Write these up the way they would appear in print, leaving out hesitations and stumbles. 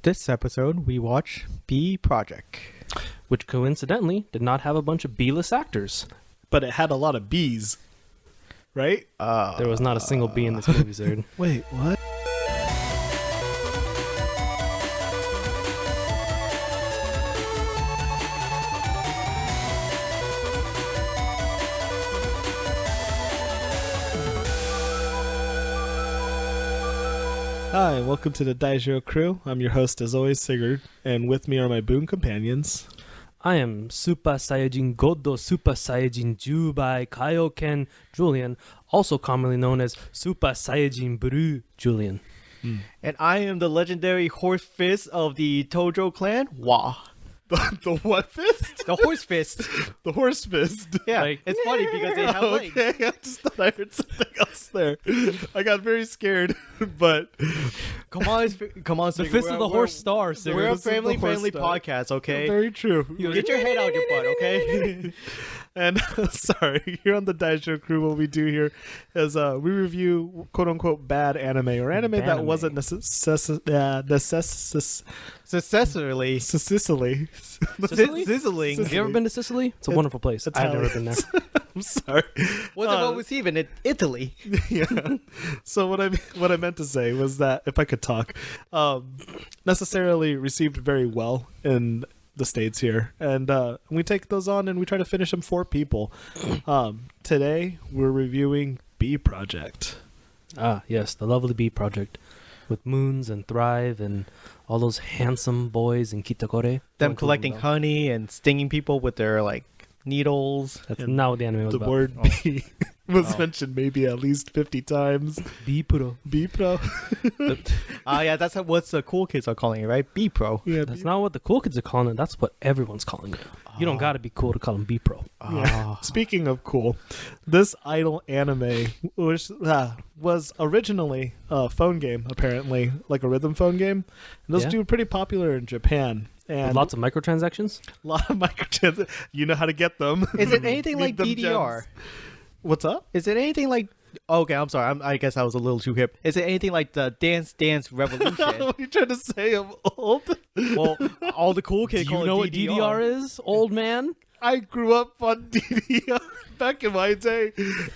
This episode, we watch B Project, which coincidentally did not have a bunch of B-list actors. But it had a lot of B's, right? There was not a single B in this movie, Zerd. Wait, what? Hi, welcome to the JoJo crew. I'm your host, as always, Sigurd, and with me are my boon companions. I am Super Saiyajin Goddo Super Saiyajin Jubai Kaioken Julian, also commonly known as Super Saiyajin Blue Julian. and I am the legendary horse fist of the Tojo clan. Wah. The what fist? The horse fist. The horse fist. Yeah, Like, it's funny because they have legs. Okay, I just thought I heard something else there. I got very scared, but Come on, The Sigurd. fist of the horse star, Sigurd. We're a This is the friendly horse star. podcast, okay? very true. Get your head out your butt, okay? And sorry, here on the JoJo crew, what we do here is we review quote unquote bad anime or anime that Banime. wasn't necessarily Successfully. Sicily? Sizzling. Have you ever been to Sicily? It's a wonderful place. I've never been there. I'm sorry. What's about with even in Italy? Yeah. So what I meant to say was that if I could talk, necessarily received very well in the States here, and we take those on and we try to finish them for people. Today we're reviewing B Project. Ah, yes, the lovely B Project. With Moons and Thrive and all those handsome boys in Kitakore. Them collecting honey and stinging people with their, like, needles. That's And not what the anime was The about. word B was mentioned maybe at least 50 times. B Pro. B Pro. Yeah, that's what the cool kids are calling it, right? B Pro. Yeah, That's not what the cool kids are calling it. That's what everyone's calling it. You don't got to be cool to call them B Pro. Yeah. Speaking of cool, this idol anime was originally a phone game, apparently, like a rhythm phone game. And those Yeah. do pretty popular in Japan. And With lots of microtransactions. a lot of microtransactions. You know how to get them. Is it anything like Need them DDR? gems. What's up? Is it anything like... Okay, I'm sorry. I guess I was a little too hip. Is it anything like the Dance Dance Revolution? What are you trying to say? I'm old. Well, all the cool Do kids you call know it what DDR is, old man? I grew up on DDR. Back in my day,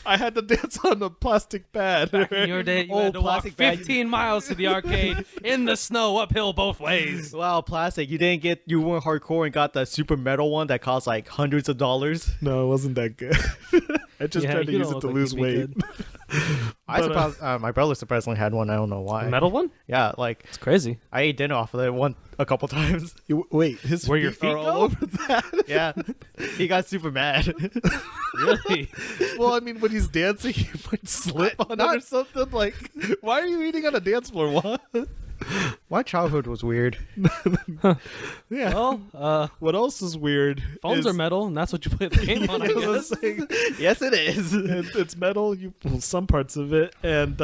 I had to dance on a plastic pad. Back in your day, you had to walk plastic bag. 15 miles to the arcade in the snow, uphill both ways. Wow, plastic. You weren't hardcore and got the super metal one that cost like hundreds of dollars. No, it wasn't that good. I just Yeah, tried to you use don't it to look like lose you'd be weight. good. My brother surprisingly had one. I don't know why. The metal one? Yeah, like It's crazy. I ate dinner off of it a couple times. Wait, his Where your feet are feet all go? over that? Yeah, he got super mad. Really? Well, I mean, when he's dancing, he might slip on it or something. Like, why are you eating on a dance floor? What? My childhood was weird. Yeah. Well, What else is weird? phones is, are metal, and that's what you play the game on, I I was guess. saying, Yes, it is. it's metal. Some parts of it. And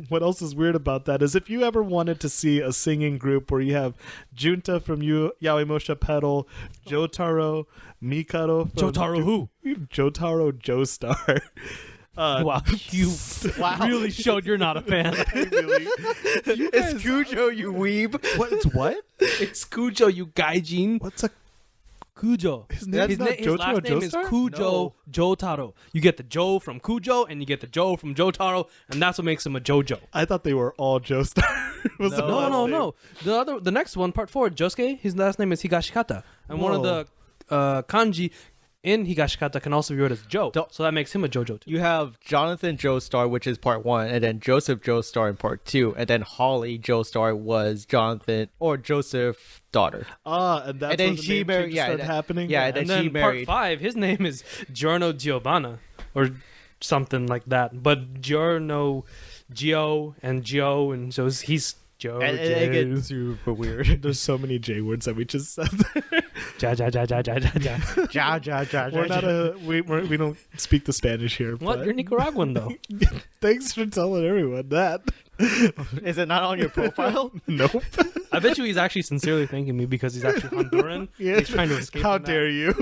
what else is weird about that is if you ever wanted to see a singing group where you have Junta from Yaoimosha Pedal, Jotaro, Mikado from Jotaro who? Jotaro Joestar. Wow, you really showed you're not a fan. Really, It's Cujo, you weeb. what? It's what? It's Kujo, you gaijin. What's a Kujo. His name's not his Jotaro last name is Joestar? Kujo No. Jotaro. You get the Jo from Kujo, and you get the Jo from Jotaro, and that's what makes him a JoJo. I thought they were all Joestar. Was No. their No, last no, name. no. The next one, part 4, Josuke, his last name is Higashikata. And one of the kanji in Higashikata can also be read as Jo. So that makes him a JoJo too. You have Jonathan Joestar, which is part 1, and then Joseph Joestar in part 2, and then Holly Joestar was Jonathan or Joseph's daughter. And that's And then when the she name married- changes yeah, started that- happening. yeah, And then then she part married- 5, his name is Giorno Giovanna or something like that. But Giorno, Gio, and so he's Joe. And it gets super weird. There's so many J words that we just said. Ja, ja, ja, ja, ja, ja, ja. Ja, ja, ja, We're ja, not ja. we don't speak the Spanish here. What? but- You're Nicaraguan though. Thanks for telling everyone that. Is it not on your profile? Nope. I bet you he's actually sincerely thanking me because he's actually Honduran. Yeah. He's trying to escape. How from that. dare you?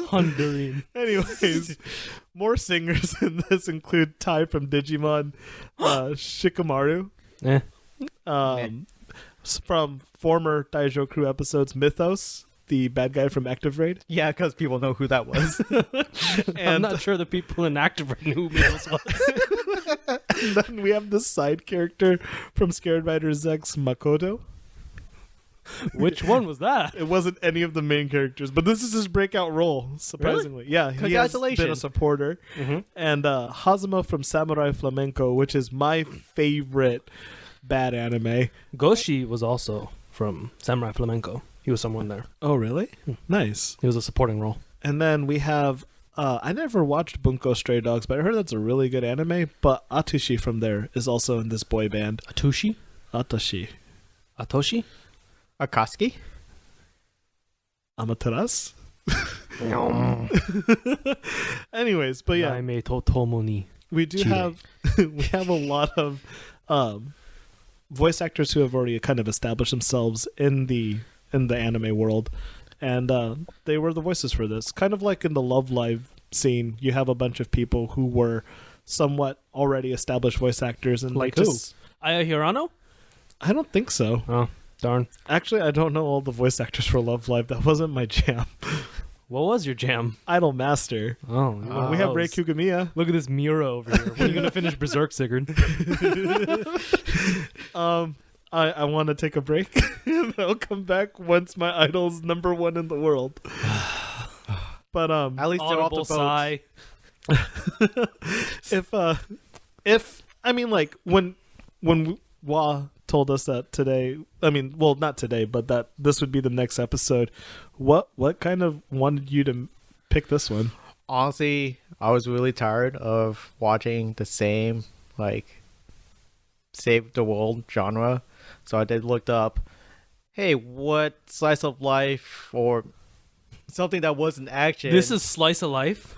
Honduran. Anyways, more singers in this include Tai from Digimon, Shikamaru, Eh. from former Daijo Crew episodes, Mythos, the bad guy from Active Raid. Yeah, because people know who that was. I'm And not sure the people in Active Raid knew who Mythos was. and then we have this side character from Scared Riders X, Makoto. Which one was that? It wasn't any of the main characters, but this is his breakout role, surprisingly. Yeah, he has been a Congratulations. supporter. Mm-hmm. And Hazuma from Samurai Flamenco, which is my favorite bad anime. Goshi was also from Samurai Flamenco. He was someone there. Oh, really? Nice. He was a supporting role. And then we have I never watched Bunko Stray Dogs, but I heard that's a really good anime. But Atushi from there is also in this boy band. Atushi? Atushi. Atoshi? Akatsuki? Amaterasu? Anyways, but yeah, Naime to tomo ni. we do Chile. have we have a lot of voice actors who have already kind of established themselves in the anime world, and they were the voices for this. Kind of like in the Love Live scene, you have a bunch of people who were somewhat already established voice actors, and Like they who? just, Aya Hirano? I don't think so. Oh, darn. Actually, I don't know all the voice actors for Love Live. That wasn't my jam. What was your jam? Idol Master. Oh, We have Rei Kugamiya. Look at this Mira over here. When are you going to finish Berserk, Sigurd? I want to take a break, and I'll come back once my idol's #1 in the world. But At least they're off the Audible boat. sigh. if I mean, like, when Wa told us that today, I mean, well, not today, but that this would be the next episode, what kind of wanted you to pick this one? Honestly, I was really tired of watching the same, like, save the world genre. So I did looked up, hey, what slice of life or something that wasn't action. This is slice of life.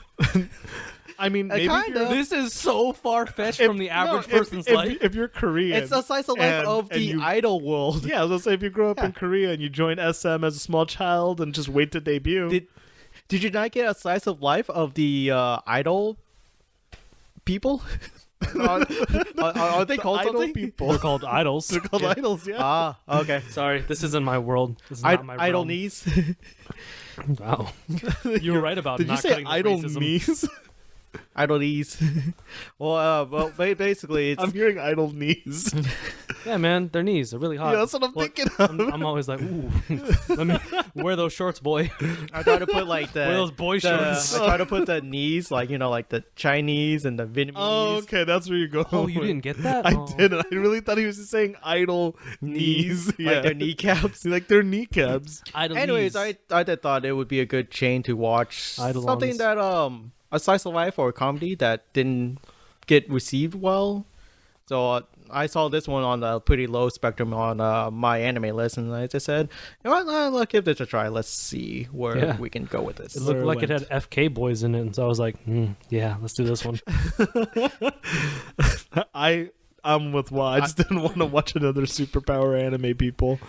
I mean, maybe kinda. you're- This is so far fetched from the average no, person's if, life. If you're Korean, it's a slice of life of the you- idol world. Yeah, let's say if you grow up in Yeah. Korea and you join SM as a small child and just wait to debut. Did you not get a slice of life of the idol people? Are they called idol something? people. They're called idols. They're called idols, yeah. Ah, okay. Sorry, this isn't my world. This is not my Idol realm. knees. Wow. You were right about Did you not say cutting the idol racism. knees? Idol knees. well, basically, it's I'm hearing idol knees. Yeah, man, their knees are really hot. Yeah, that's what I'm Look, thinking of. I'm always like, ooh, let me wear those shorts, boy. I try to put like the Wear those boy shorts. I try to put the knees like like the Chinese and the Vietnamese. Oh, okay, that's where you go. Oh, you didn't get that? I Oh. didn't. I really thought he was just saying idol knees. like their kneecaps. like their kneecaps. Idol Anyways, knees. I did thought it would be a good chain to watch Idolons. something that a slice of life or a comedy that didn't get received well. So I saw this one on a pretty low spectrum on my anime list, and I just said, you know what, let's give this a try. Let's see where Yeah. we can go with this. It looked Where like it it had FK boys in it, and so I was like, yeah, let's do this one. I'm with Wa. I just didn't want to watch another superpower anime, people.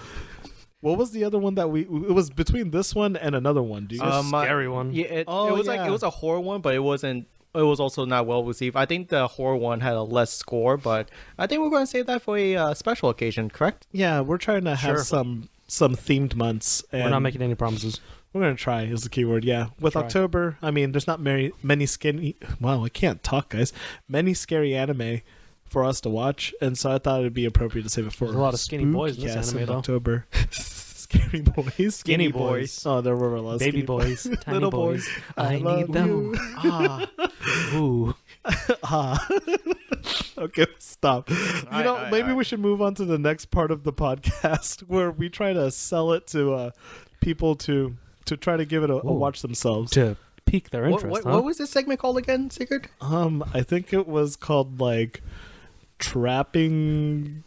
What was the other one that it was between this one and another one? Do you guys? Scary one. Yeah, it Oh, was like yeah. it was a horror one, but it wasn't. It was also not well received. I think the horror one had a less score, but I think we're going to save that for a special occasion. Correct? Yeah, we're trying to have Sure. some themed months. And We're not making any promises. We're gonna try is the keyword. Yeah, with Try. October, I mean, there's not many skinny. Wow, I can't talk, guys. Many scary anime for us to watch, and so I thought it'd be appropriate to save it for There's a lot of skinny boys in this Spookcast anime, though. October. Scary boys. Skinny boys. Oh, there were a lot of Baby skinny boys. Tiny Little boys. boys. I love need them. you. Ah, Ooh. Okay, stop. You know, maybe we should move on to the next part of the podcast where we try to sell it to people to try to give it a Ooh. watch themselves. To pique their what, interest, what was this segment called again, Sigurd? I think it was called like trapping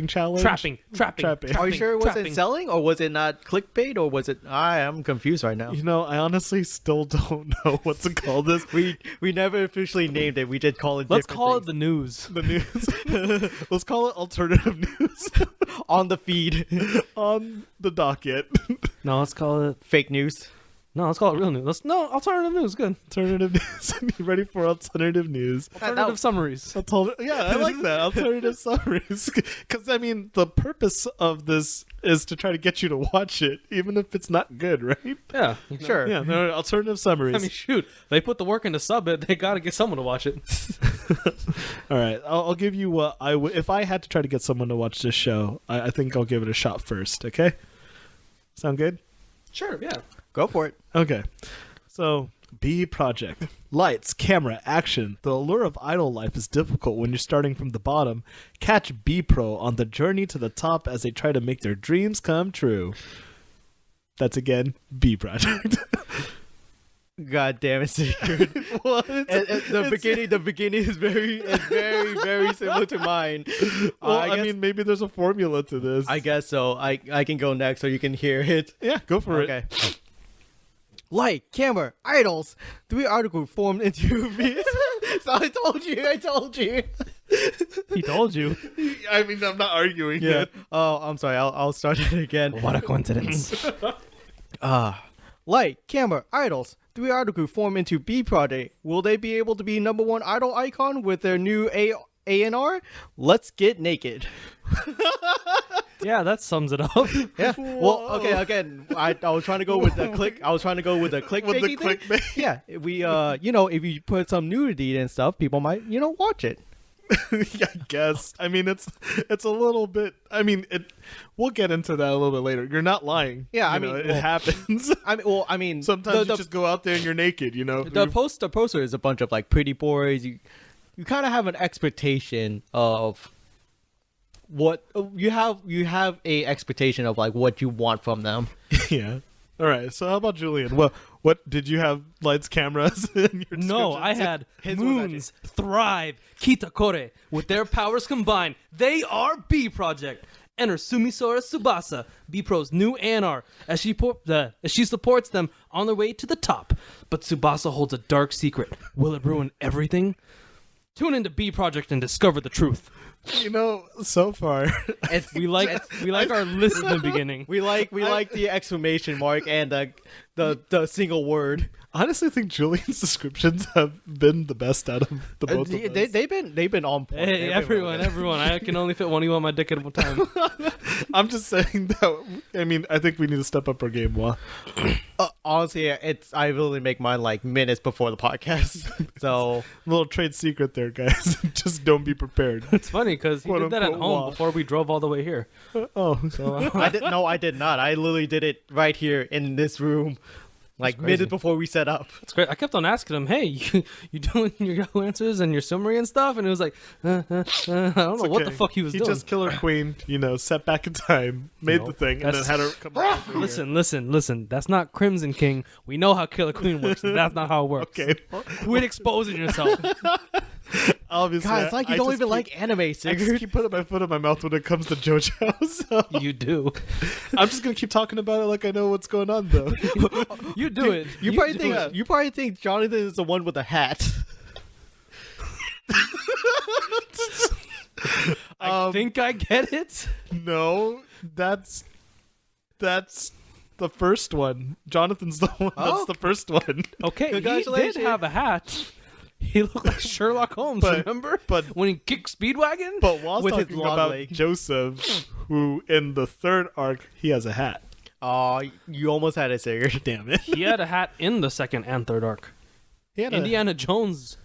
challenge. Trapping. Are you sure it wasn't trapping. selling, or was it not clickbait, or was it? I'm confused right now. You know, I honestly still don't know what to call this. We never officially named it. We did call it. Let's different call it things the news. The news. Let's call it alternative news on the feed. on the docket. No, let's call it Fake news. No, let's call it real news. Alternative news. Good. Alternative news. You ready for alternative news? Alternative summaries. Yeah, I like that. Alternative summaries. Because, I mean, the purpose of this is to try to get you to watch it, even if it's not good, right? Yeah. Sure. Yeah, there are alternative summaries. I mean, shoot. They put the work in to sub it. They got to get someone to watch it. All right, I'll give you what I would if I had to try to get someone to watch this show. I think I'll give it a shot first. Okay, sound good? Sure. Yeah. Go for it. Okay, so B Project. Lights, camera, action. The allure of idol life is difficult when you're starting from the bottom. Catch B Pro on the journey to the top as they try to make their dreams come true. That's again B Project. God damn it, Sigurd. What? The beginning is very similar to mine. Well, I I guess- mean, maybe there's a formula to this. I guess so. I can go next so you can hear it. Yeah, go for it. Okay. Light, camera, idols. 3 articles formed into me. So I told you. He told you. I mean, I'm not arguing Yeah. it. Oh, I'm sorry. I'll start it again. What a coincidence. Light, camera, idols. 3 articles form into B Project. Will they be able to be #1 idol icon with their new A&R? Let's get naked. Yeah, that sums it up. Yeah. Well, okay. Again, I was trying to go with the click. I was trying to go with the clickbait. With the thing. clickbait. Yeah. We if you put some nudity and stuff, people might watch it. I guess. I mean, it's a little bit. I mean, we'll get into that a little bit later. You're not lying. Yeah, You I know, mean, it well, happens. I mean, Sometimes the you just go out there and you're naked. You know. the poster is a bunch of like pretty boys. You kind of have an expectation of what you have. You have a expectation of like what you want from them. Yeah. All right. So how about Julian? What did you have? Lights, cameras in your No, description? I had His was Moons, Thrive, Kitakore. With their powers combined, they are B Project. Enter Sumisora Tsubasa, B Pro's new ANR, as she supports them on their way to the top. But Tsubasa holds a dark secret. Will it ruin everything? Tune into B Project and discover the truth. You know, so far, We like our list in the beginning. We like the exclamation mark and the single word. I honestly think Julian's descriptions have been the best out of the both of us. They've been on point. Hey, They've been really everyone. I can only fit one of you on my dick at a time. I'm just saying that. I mean, I think we need to step up our game. Well, honestly, I really make mine like minutes before the podcast. So little trade secret there, guys. Just don't be prepared. It's funny because he Quote, did that at unquote, home waff. before we drove all the way here. Oh, So I did not. I literally did it right here in this room, like crazy. minutes before we set up. it's great. I kept on asking him, "Hey, you doing your Yahoo answers and your summary and stuff?" And it was like, I don't know what the okay. fuck he was He doing. just Killer Queen, set back in time, made No, the thing, and then that's- had her come back. over here. Listen. That's not Crimson King. We know how Killer Queen works. That's not how it works. Okay. Quit exposing yourself. Obviously, God, it's like you I don't just even keep- like anime, I just Sigurd. keep putting my foot in my mouth when it comes to JoJo. So You do. I'm just gonna keep talking about it like I know what's going on, though. You do it. You probably think Jonathan is the one with the hat. I think I get it. No, that's the first one. Jonathan's the one. Oh. That's the first one. Okay, he did Congratulations. have a hat. He looked like Sherlock Holmes, But- remember? but- when he kicked Speedwagon? But while With his talking long about leg. Joseph, who in the third arc he has a hat. Oh, you almost had it, Sigurd. Damn it! He had a hat in the second and third arc. He had Indiana Jones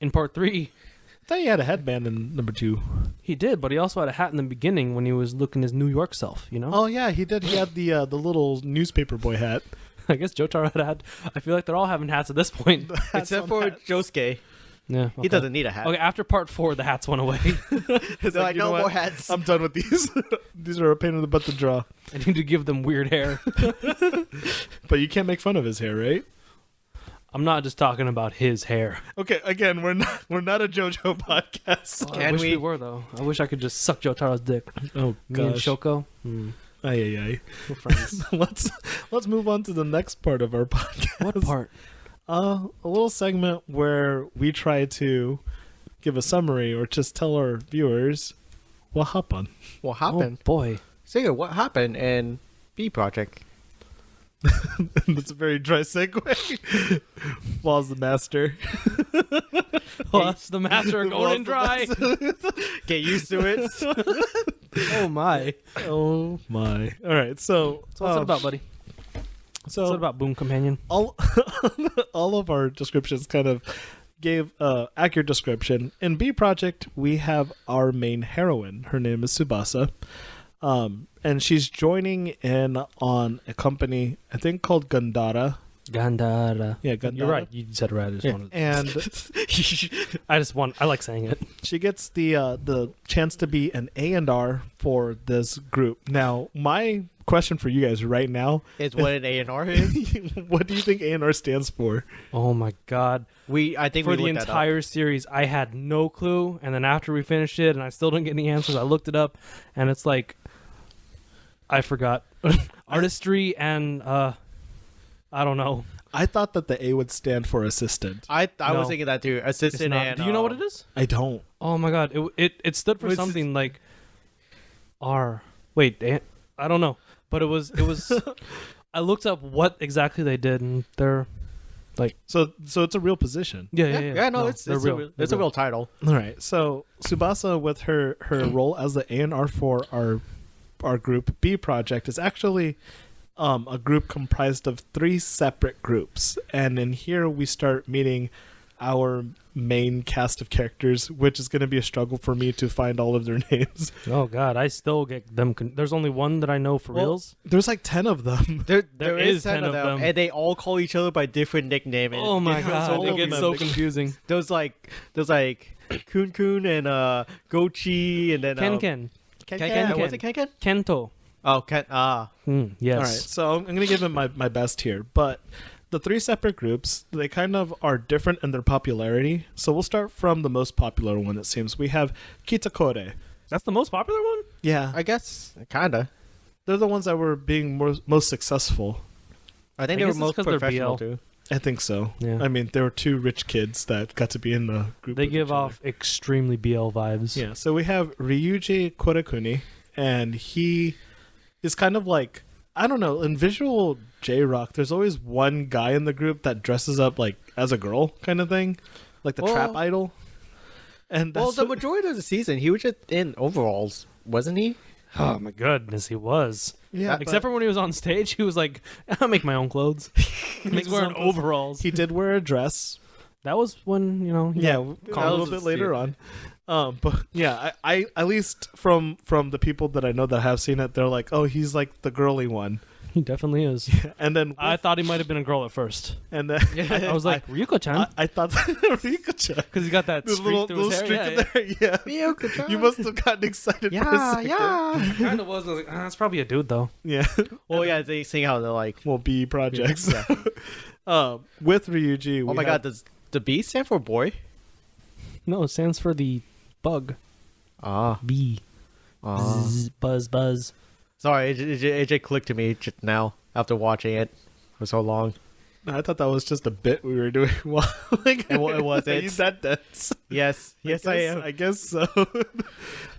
in part 3. I thought he had a headband in number 2. He did, but he also had a hat in the beginning when he was looking his New York self, you know? Oh yeah, he did. He had the little newspaper boy hat. I guess Jotaro had a hat. I feel like they're all having hats at this point. Except for Josuke. Yeah. He doesn't need a hat. Okay, after part 4, the hats went away. They're like, you know no what? more hats. I'm done with these. These are a pain in the butt to draw. I need to give them weird hair. But you can't make fun of his hair, right? I'm not just talking about his hair. Okay, again, we're not a JoJo podcast. I Can wish we we? were, though. I wish I could just suck Jotaro's dick. Oh Me and gosh. Shoko, Ay, ay, ay. we're friends. let's move on to the next part of our podcast. What part? A little segment where we try to give a summary or just tell our viewers what happened. What Oh, happened? boy. Sigurd, what happened in B Project? That's a very dry segue. Paul's the master. Plus, the master are going in dry. Get used to it. Oh my. Oh my! All right, so So what's it about, buddy? So What's it about, Boom Companion? all all of our descriptions kind of gave accurate description. In B Project, we have our main heroine. Her name is Tsubasa, and she's joining in on a company I think called Gandara. Gandara. Yeah, Gandara. You're right. You said it right. I just wanted. And I like saying it. she gets the chance to be an A&R for this group. Now, my question for you guys right now Is what an A&R is. what do you think A&R stands for? Oh my god. I think For we the looked that up. entire series, I had no clue, and then after we finished it, and I still didn't get any answers, I looked it up, and it's like I forgot artistry and I don't know. I thought that the A would stand for assistant. I No. was thinking that too. It's Assistant not. and Do you know what it is? I don't. Oh my god, it stood for Was it- something like R. Wait, I don't know, but it was. I looked up what exactly they did, and they're So it's a real position. yeah. No, it's they're a real. real, They're it's a real title. All right. So Tsubasa, with her role as the A&R for our group B Project, is actually a group comprised of 3 separate groups, and in here we start meeting our main cast of characters, which is going to be a struggle for me to find all of their names. Oh god, I still get them. There's only one that I know for Well, reals. There's like 10 of them. There is is 10 of 10 them, and they all call each other by different nicknames. Oh my all god, of it gets them. so confusing. There's like Kun Kun and Gochi, and then Ken Ken. Ken. Was it Ken Ken? Kento. Oh, Ken. Yes. All right, so I'm going to give him my best here, but the 3 separate groups, they kind of are different in their popularity. So we'll start from the most popular one, it seems. We have Kitakore. That's the most popular one? Yeah, I guess kinda. they're the ones that were being most successful. I think I they were guess it's most 'cause they're professional BL. too. I think so. Yeah. I mean, there were 2 rich kids that got to be in the group. They with give each other. off extremely BL vibes. Yeah, so we have Ryuji Korekuni, and he is kind of like, I don't know, in visual J-Rock, there's always one guy in the group that dresses up like as a girl kind of thing, like the trap Well- idol. And Well, that's the what- majority of the season, he was just in overalls, wasn't he? Oh my goodness, he was. yeah, Except for when he was on stage, he was like, "I'll make my own clothes." He's wearing overalls. he did wear a dress. That was when he Yeah, got a little called. bit later on. But yeah, I at least from the people that I know that have seen it, they're like, oh, he's like the girly one. He definitely is. And then I thought he might have been a girl at first. and then I was like, Ryuko-chan, I thought Rika-chan. because he's got that The streak through his hair. streak in there, yeah. You must have gotten excited for a second. Kind of was. I was like, that's probably a dude though. Yeah. Well, yeah, they sing how they're like, Well, B projects. Yeah. With Ryuji, oh my god, does the B stand for boy? No, it stands for the bug. Ah. B. Zzz, buzz, buzz. Sorry, it just clicked to me just now after watching it for so long. I thought that was just a bit we were doing. Like, It was. Are you that dense? Yes, yes, I am. I guess so.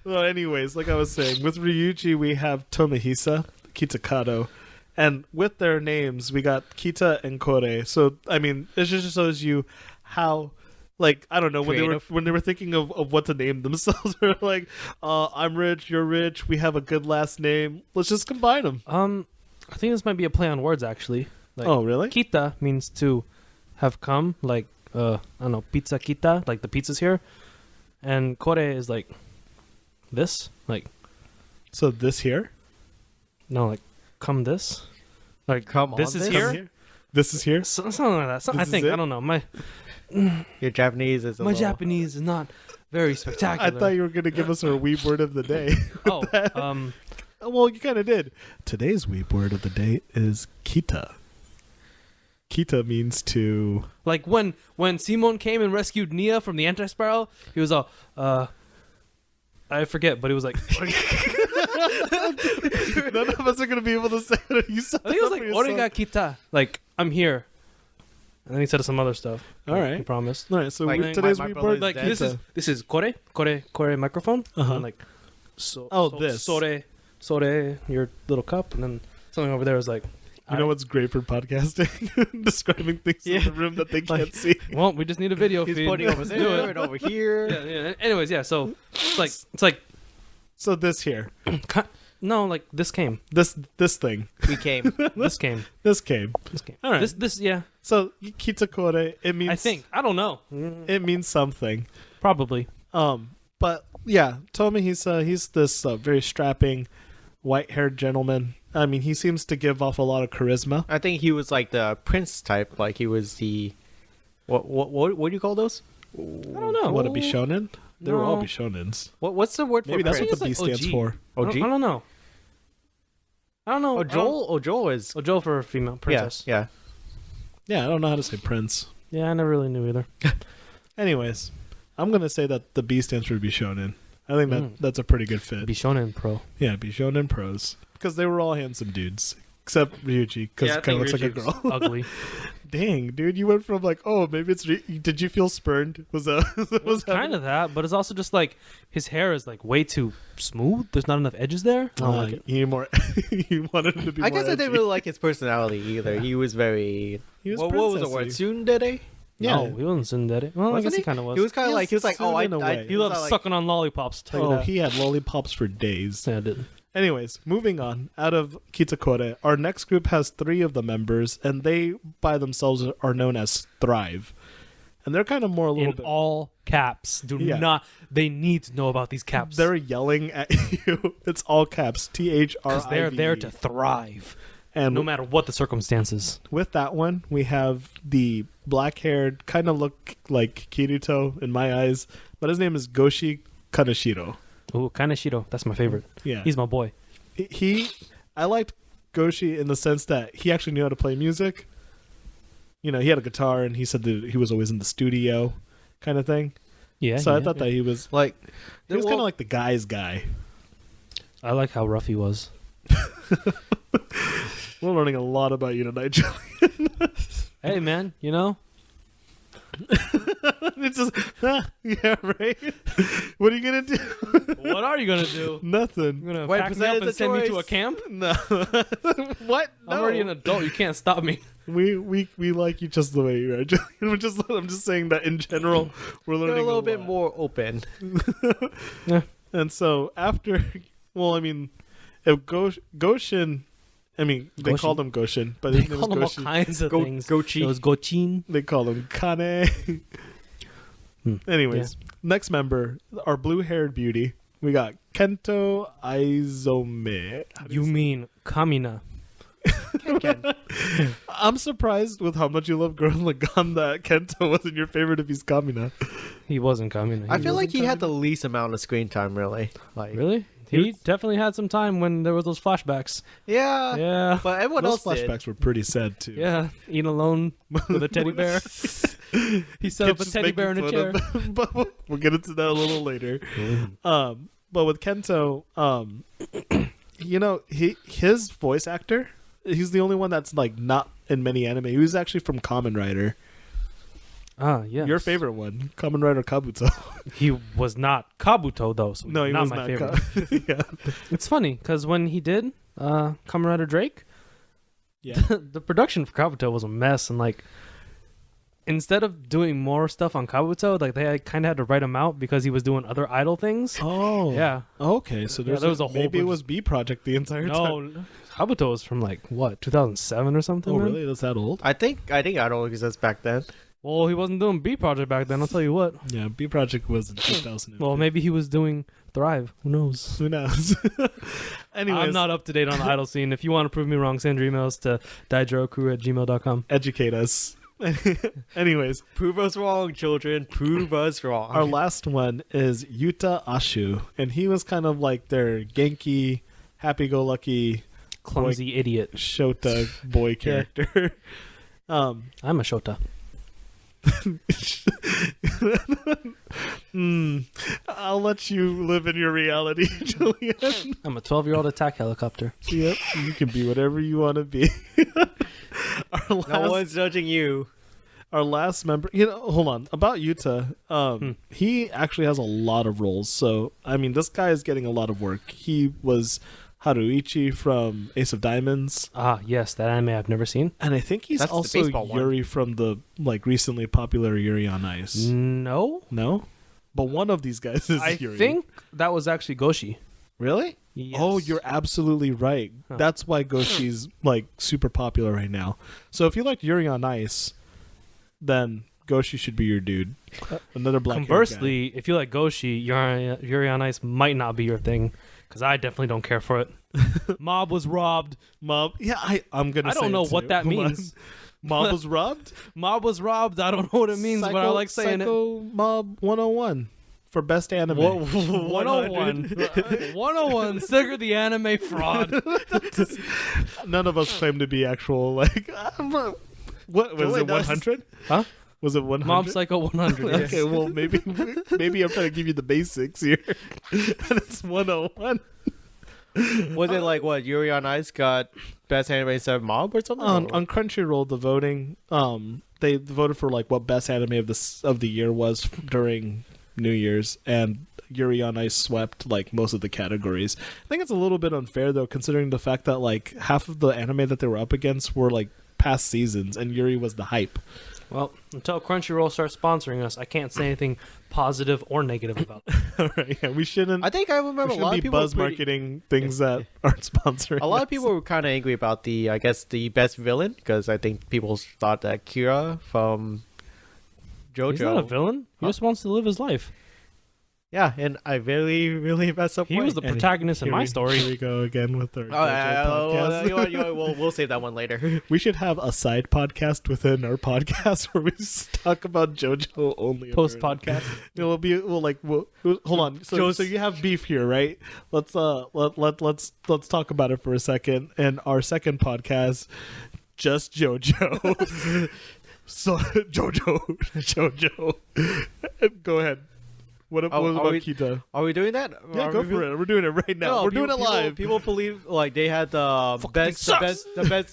Well, anyways, like I was saying, with Ryuji, we have Tomohisa, Kitakado, and with their names, we got Kita and Kore. So, I mean, it just shows you how, like, I don't know, Creative. when they were thinking of what to name themselves, they're like, I'm rich, you're rich, we have a good last name, let's just combine them. I think this might be a play on words actually. Like, Oh, really? Kita means to have come, like I don't know, pizza kita, like the pizza's here, and kore is like this, like So this here? no, like come this, like Come on, this is this? here. Come here? This is here? Something like that. I This is think it? I don't know. My Your Japanese is a my little- Japanese is not very I spectacular. thought you were going to give us our weeb word of the day. Oh, Well, you kind of did. Today's weeb word of the day is kita. Kita means to... like when Simon came and rescued Nia from the anti-spiral, he was all I forget, but it was like None of us are going to be able to say it. You said I think it was like Orega kita, like I'm here. And then he said some other stuff. All right. He promised. All right, so Like, today's my weeb brother word... is Like dead. this is kore microphone. Uh-huh. And like so Oh, this. sore your little cup, and then something over there is like You know what's great for podcasting? Describing things in the room that they can't see. Well, we just need a video He's feed. pointing over Let's do there it. and over here. Yeah. Anyways, yeah. So it's like So this here, no, like this came. this thing, We came. This came. this came. This came. All right. This yeah. So kitakore, it means I think. I don't know. it means something. Probably. But yeah, Tomi, he's this very strapping, white-haired gentleman. I mean, he seems to give off a lot of charisma. I think he was like the prince type. Like he was the what do you call those? I don't know. Would it be shonen? They were all No. be shonens. What's the word Maybe for that's prince? what the B it's stands OG. for. I don't know. I don't know. Joel is Joel for a female princess. Yeah. Yeah, I don't know how to say prince. Yeah, I never really knew either. Anyways, I'm gonna say that the B stands for Bishonen. I think that's a pretty good fit. Bishonen Pro. Yeah, Bishonen pros, because they were all handsome dudes except Ryuji, because Yeah, I it kind of think looks like a Ryuji's girl. Ugly. Dang, dude, you went from like, oh, maybe it's. Did you feel spurned? Was that? It was kind of that, but it's also just like his hair is like way too smooth. There's not enough edges there. I don't like it. You need more. You wanted him to be. I more guess I didn't edgy. really like his personality either. He was very. He was what was the princessy. word? Tsundere? Yeah. No, he wasn't tsundere. Well, I Wasn't guess he kind of was. He was kind of like he was like, oh, in a way. He was loves like, sucking on lollipops. Tell you Oh, that. he had lollipops for days. Yeah, I did. Anyways, moving on. Out of Kitakore, our next group has 3 of the members, and they by themselves are known as Thrive, and they're kind of more a little In bit. all caps. Do Yeah. not. They need to know about these caps. They're yelling at you. It's all caps. THRIVE. because they're there to thrive, And no matter what the circumstances. with that one, we have the black-haired, kind of look like Kirito in my eyes, but his name is Goshi Kaneshiro. Ooh, Kaneshiro. That's my favorite. Yeah, He's my boy. I liked Goshi in the sense that he actually knew how to play music. You know, he had a guitar, and he said that he was always in the studio, kind of thing. Yeah. So I yeah, thought yeah. that he was like kind of like the guy's guy. I like how rough he was. We're learning a lot about you tonight, Joey. Hey, man. You know. It's just, yeah, right. What are you gonna do? What are you gonna do? Nothing. You're gonna Wait, pack me present up and the send me to a choice. camp? No. What? No. I'm already an adult. You can't stop me. We like you just the way you are. I'm just saying that in general, we're learning they're a little bit lot. more open. Yeah. And so after, well, I mean, if Goshin, I mean, they Goshin. called him Goshin, but his They name was call him all Goshin. kinds of things. Gochi. It was Gochin. They call him Kane. Anyways, next member, our blue-haired beauty. We got Kento Aizome. How do You say- mean Kamina? I'm surprised with how much you love Gurren Lagann that Kento wasn't your favorite if he's Kamina. He wasn't Kamina. I feel like wasn't he had the least amount of screen time, really. Like, Really? He definitely had some time when there was those flashbacks. Yeah. Yeah. But everyone Those else did. flashbacks were pretty sad too. Yeah. Eating alone with a teddy bear. He set up a Kids just teddy bear in making a fun chair. of- but we'll get into that a little later. But with Kento, you know, his voice actor, he's the only one that's like not in many anime. He was actually from Kamen Rider. Ah, yeah. Your favorite one, Kamen Rider Kabuto. He was not Kabuto though. So No, he not was my not. favorite. Yeah. It's funny because when he did Kamen Rider Drake, Yeah. the production for Kabuto was a mess, and like instead of doing more stuff on Kabuto, like they kind of had to write him out because he was doing other idol things. Oh. Yeah. Okay, so Yeah, there was a whole maybe it bunch- was B Project the entire time. No, Kabuto was from like what 2007 or something. Oh, man? really? That's that old? I think Idol exists back then. Well, he wasn't doing B Project back then. I'll tell you what. Yeah, B Project was in 2000. Well, maybe he was doing Thrive. Who knows? Who knows? Anyways, I'm not up to date on the idol scene. If you want to prove me wrong, send your emails to daijiroku@gmail.com. educate us. Anyways, Prove us wrong, children. Prove us wrong. our last one is Yuta Ashu, and he was kind of like their Genki, happy-go-lucky Clumsy idiot. Shota boy character. I'm a Shota. I'll let you live in your reality, Julian. I'm a 12-year-old attack helicopter. Yep, you can be whatever you want to be. No one's judging you. Our last member, hold on. About Yuta, he actually has a lot of roles. So, I mean, this guy is getting a lot of work. He was Haruichi from Ace of Diamonds. Ah, yes, that anime I've never seen. And I think he's That's the also baseball one. Yuri from the recently popular Yuri on Ice. No, No? But one of these guys is I Yuri. think that was actually Goshi. Really? Yes. Oh, you're absolutely right. Huh. That's why Goshi's super popular right now. So if you like Yuri on Ice, then Goshi should be your dude. Another black. Conversely, if you like Goshi, Yuri on Ice might not be your thing, because I definitely don't care for it. Mob was robbed. Mob. Yeah, I'm gonna. I say don't know it what too. that Hold on. means. Mob was robbed. Mob was robbed. I don't know what it means, but I like saying Psycho Mob 101 for best anime. it. 101. 101. Sigurd the anime fraud. None of us claim to be actual what was Joey it? does. 100? Huh? Was it 100? Mob Psycho 100. yes. Okay, well maybe I'm trying to give you the basics here. And it's 101. Was it like what Yuri on Ice got best anime instead of Mob or something? On Crunchyroll, the voting, they voted for what best anime of the year was during New Year's, and Yuri on Ice swept most of the categories. I think it's a little bit unfair though, considering the fact that half of the anime that they were up against were past seasons, and Yuri was the hype. Well, until Crunchyroll starts sponsoring us, I can't say anything positive or negative about it. All right, yeah, we shouldn't. I think I remember we a lot shouldn't of be people buzz were pretty- marketing things that aren't sponsoring. A lot of us. people were kind of angry about the best villain, because I think people thought that Kira from JoJo. He's not a villain. He just wants to live his life. Yeah, and I really messed up. He was the And protagonist in my Here story. we go again with our Oh, JoJo podcast. you know what, we'll save that one later. We should have a side podcast within our podcast where we just talk about JoJo only. Post apparently. podcast. It'll be hold on. So you have beef here, right? Let's talk about it for a second. And our second podcast, just JoJo. So JoJo. Go ahead. What are about we- Kita? Are we doing that? Yeah, Are go we- for it. We're doing it right now. No, We're doing it live. People believe they had the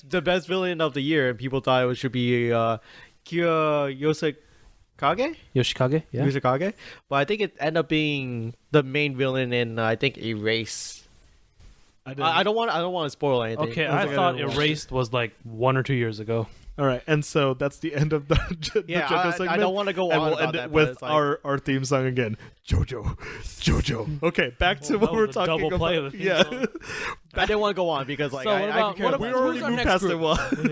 the best villain of the year, and people thought it should be Kira Yoshikage. Yoshikage? Yeah. Yoshikage, but I think it ended up being the main villain in I think Erase. I don't want to spoil anything. Okay, I I think thought didn't watch Erased was 1 or 2 years ago. All right, and so that's the end of the Yeah, JoJo I segment. don't want to go and on we'll about end that, it but with it's like- our theme song again. JoJo. Okay, back to Well, what that we're was a talking double about. play of the theme Yeah, song. I didn't want to go on because So what I about- could care what we less. already who's our moved next past group? it.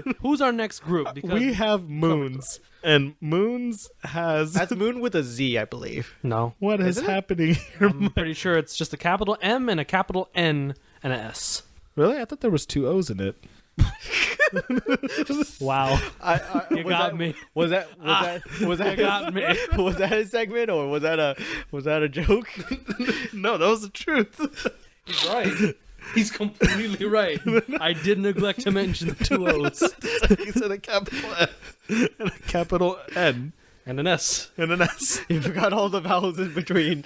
Well, Who's our next group? Because we have Moons, and Moons has That's Moon with a Z, I believe. no, what is Isn't it? happening here? I'm pretty sure it's just a capital M and a capital N and an S. Really, I thought there was 2 O's in it. Wow, you Was got that- me. Was that You got me. was that a segment or was that a joke? No, that was the truth. He's right. He's completely right. I did neglect to mention the 2 O's He said a capital F and a capital N and an S. and an S. You forgot all the vowels in between.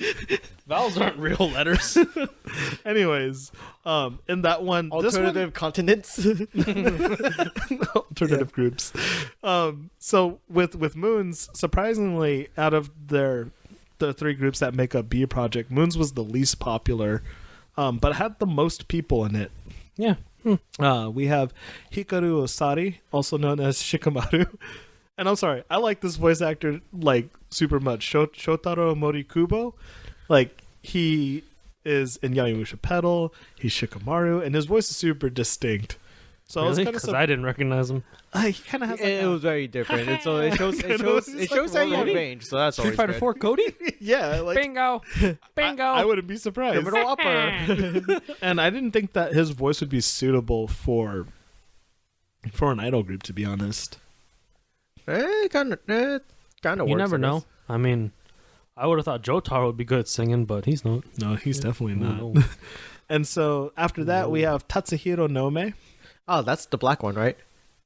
Vowels aren't real letters. Anyways, in that one, Alternative continents. alternative groups. So with Moons, surprisingly, out of the 3 groups that make up B Project, Moons was the least popular, but had the most people in it. Yeah. We have Hikaru Osari, also known as Shikamaru. And I'm sorry, I like this voice actor super much. Shotaro Morikubo, he is in Yamimusha Pedal. He's Shikamaru, and his voice is super distinct. So I was Really? kind of Because I didn't recognize him. he kind of has it was very different. And so it shows that you have range. So that's Street always Fighter good. 4 Cody? yeah, Bingo. Bingo. I wouldn't be surprised. Criminal upper. And I didn't think that his voice would be suitable for an idol group, to be honest. Kind of works. You never I know. guess. I mean, I would have thought Jotaro would be good at singing, but he's not. No, he's definitely not. No. And so after that, we have Tatsuhiro Nome. Oh, that's the black one, right?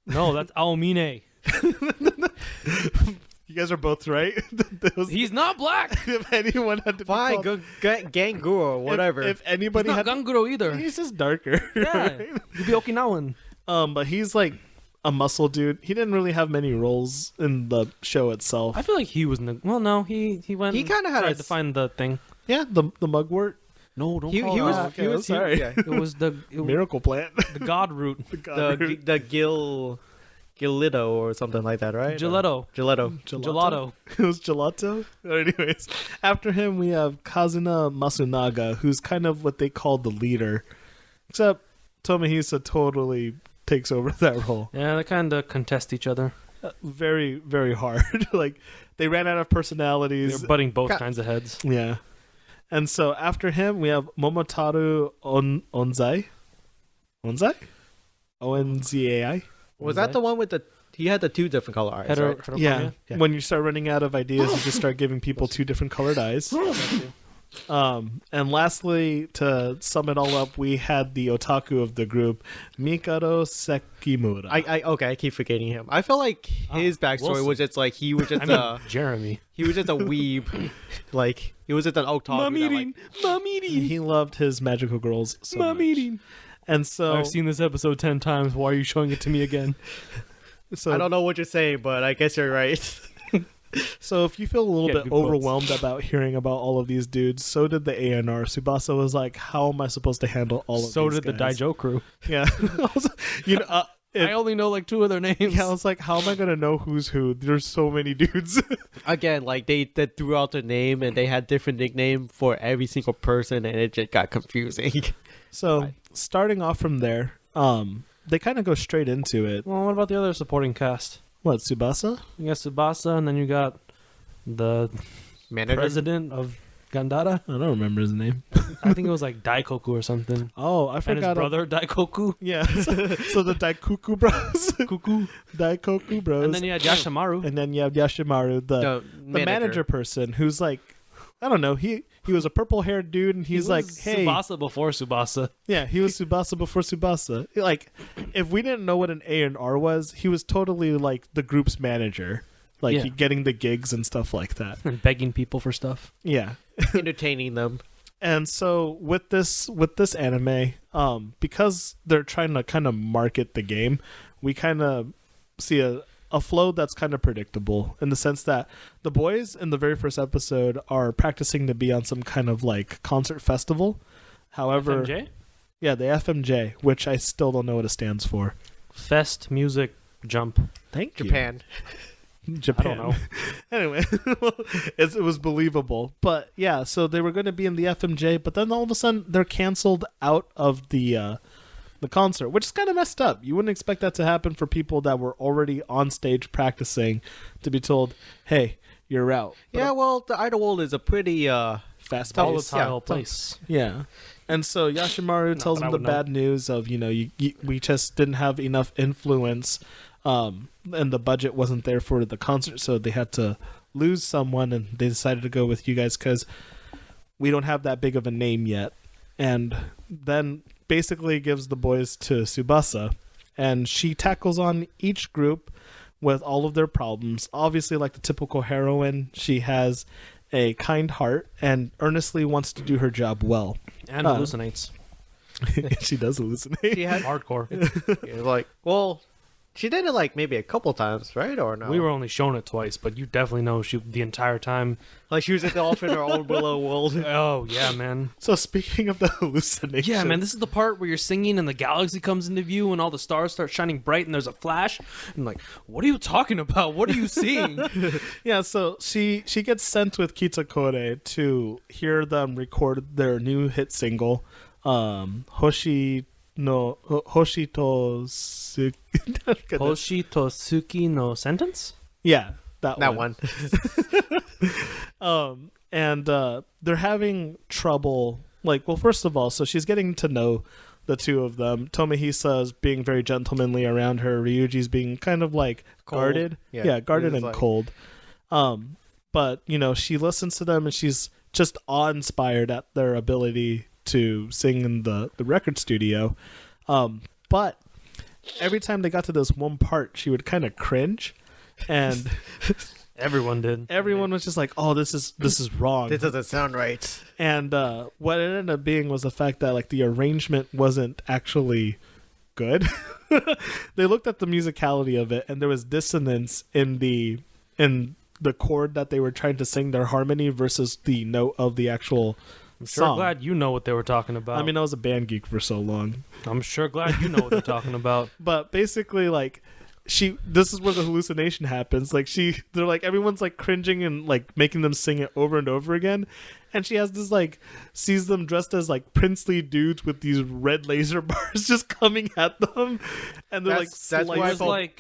No, that's Aomine. You guys are both right. Those- He's not black. if anyone had to be Fine, called- go Ganguro or whatever. If He's anybody not had, Ganguro either. he's just darker. Yeah. right? He'd be Okinawan. But he's a muscle dude. He didn't really have many roles in the show itself. I feel like he was. Well, no, he went. He kinda had tried a to find the thing. Yeah, the mugwort. No, don't He call it was that. okay, he I'm was sorry. yeah, It was the Miracle plant. god root. the Gilito or something like that, right? Gelato. Gelato. Gelato. It was gelato. Anyways, after him we have Kazuna Masunaga, who's kind of what they call the leader, except Tomohisa totally takes over that role. Yeah, they kind of contest each other. Very, very hard. Like they ran out of personalities. They're butting both kinds of heads. Yeah. And so after him, we have Momotaru Onzai. Onzai? Onzai? Was that the one with the? He had the two different color eyes, right? Yeah. Yeah. When you start running out of ideas, you just start giving people two different colored eyes. And lastly, to sum it all up, we had the otaku of the group, Mikado Sekimura. I keep forgetting him. I feel like his backstory Wilson. was just like he was just Jeremy. he was just a weeb, like he was just an otaku. Mom that, eating. Mom eating. He loved his magical girls so Mom much. eating. And so, I've seen this episode 10 times. Why are you showing it to me again? so I don't know what you're saying, but I guess you're right. So if you feel a little Yeah, bit good quotes. overwhelmed about hearing about all of these dudes, so did the A&R. Tsubasa was like, how am I supposed to handle all of So these did the guys? Daijo crew. Yeah. you know, I only know like 2 of their names. yeah, I was like, how am I going to know who's who? There's so many dudes. Again, like they threw out their name and they had different nickname for every single person, and it just got confusing. So starting off from there, they kind of go straight into it. Well, what about the other supporting cast? What, Tsubasa? You got Tsubasa, and then you got the Manager. president of Gandara. I don't remember his name. I think it was like Daikoku or something. Oh, I And forgot. his brother, Daikoku. Yeah. So the Daikuku bros. Cuckoo. Daikoku bros. And then you had Yashimaru. And then you have Yashimaru, the manager person, who's like, I don't know, he was a purple haired dude, and he's He like, was hey, Tsubasa before Tsubasa. yeah, he was Tsubasa before Tsubasa. Like, if we didn't know what an A&R was, he was totally like the group's manager, like Yeah. getting the gigs and stuff like that. And begging people for stuff. Yeah. entertaining them. And so with this anime, because they're trying to kind of market the game, we kind of see a flow that's kind of predictable in the sense that the boys in the very first episode are practicing to be on some kind of like concert festival. However, FMJ? yeah, the FMJ, which I still don't know what it stands for. Fest Music Jump. Thank you. Japan. Japan. I don't know. Anyway, it was believable. But yeah, so they were going to be in the FMJ, but then all of a sudden they're canceled out of the concert, which is kind of messed up. You wouldn't expect that to happen for people that were already on stage practicing to be told, hey, you're out. But Yeah, well, the Idleworld is a pretty fast Tough- Volatile yeah, place. Yeah. And so Yashimaru tells that I him the would know. bad news of, we just didn't have enough influence, and the budget wasn't there for the concert, so they had to lose someone, and they decided to go with you guys because we don't have that big of a name yet. And then basically gives the boys to Tsubasa, and she tackles on each group with all of their problems. Obviously, like the typical heroine, she has a kind heart and earnestly wants to do her job well. And hallucinates. She does hallucinate. She had Hardcore. like, well, she did it like maybe a couple times, right? Or no? We were only shown it twice, but you definitely know she the entire time. like she was just off in her own willow world. Oh, yeah, man. So speaking of the hallucination, Yeah, man, this is the part where you're singing and the galaxy comes into view and all the stars start shining bright and there's a flash. I'm like, what are you talking about? What are you seeing? yeah. So she gets sent with Kitakore to hear them record their new hit single, Hoshi to Hoshitosuki no sentence? yeah, that That one. one. And they're having trouble. Like, well, first of all, so she's getting to know the two of them. Tomohisa's being very gentlemanly around her. Ryuji's being kind of like Cold. guarded. Yeah, guarded he and was like- cold. But she listens to them and she's just awe-inspired at their ability to sing in the record studio. But every time they got to this one part, she would kind of cringe, and Everyone did. everyone was just like, "Oh, this is wrong." This doesn't sound right. And what it ended up being was the fact that like the arrangement wasn't actually good. They looked at the musicality of it, and there was dissonance in the chord that they were trying to sing their harmony versus the note of the actual I'm sure glad you know what they were talking about. I mean, I was a band geek for so long. I'm sure glad you know what they're talking about. But basically, like, this is where the hallucination happens. Like, they're like, everyone's like cringing and like making them sing it over and over again. And she has this like, sees them dressed as like princely dudes with these red laser bars just coming at them. And they're That's why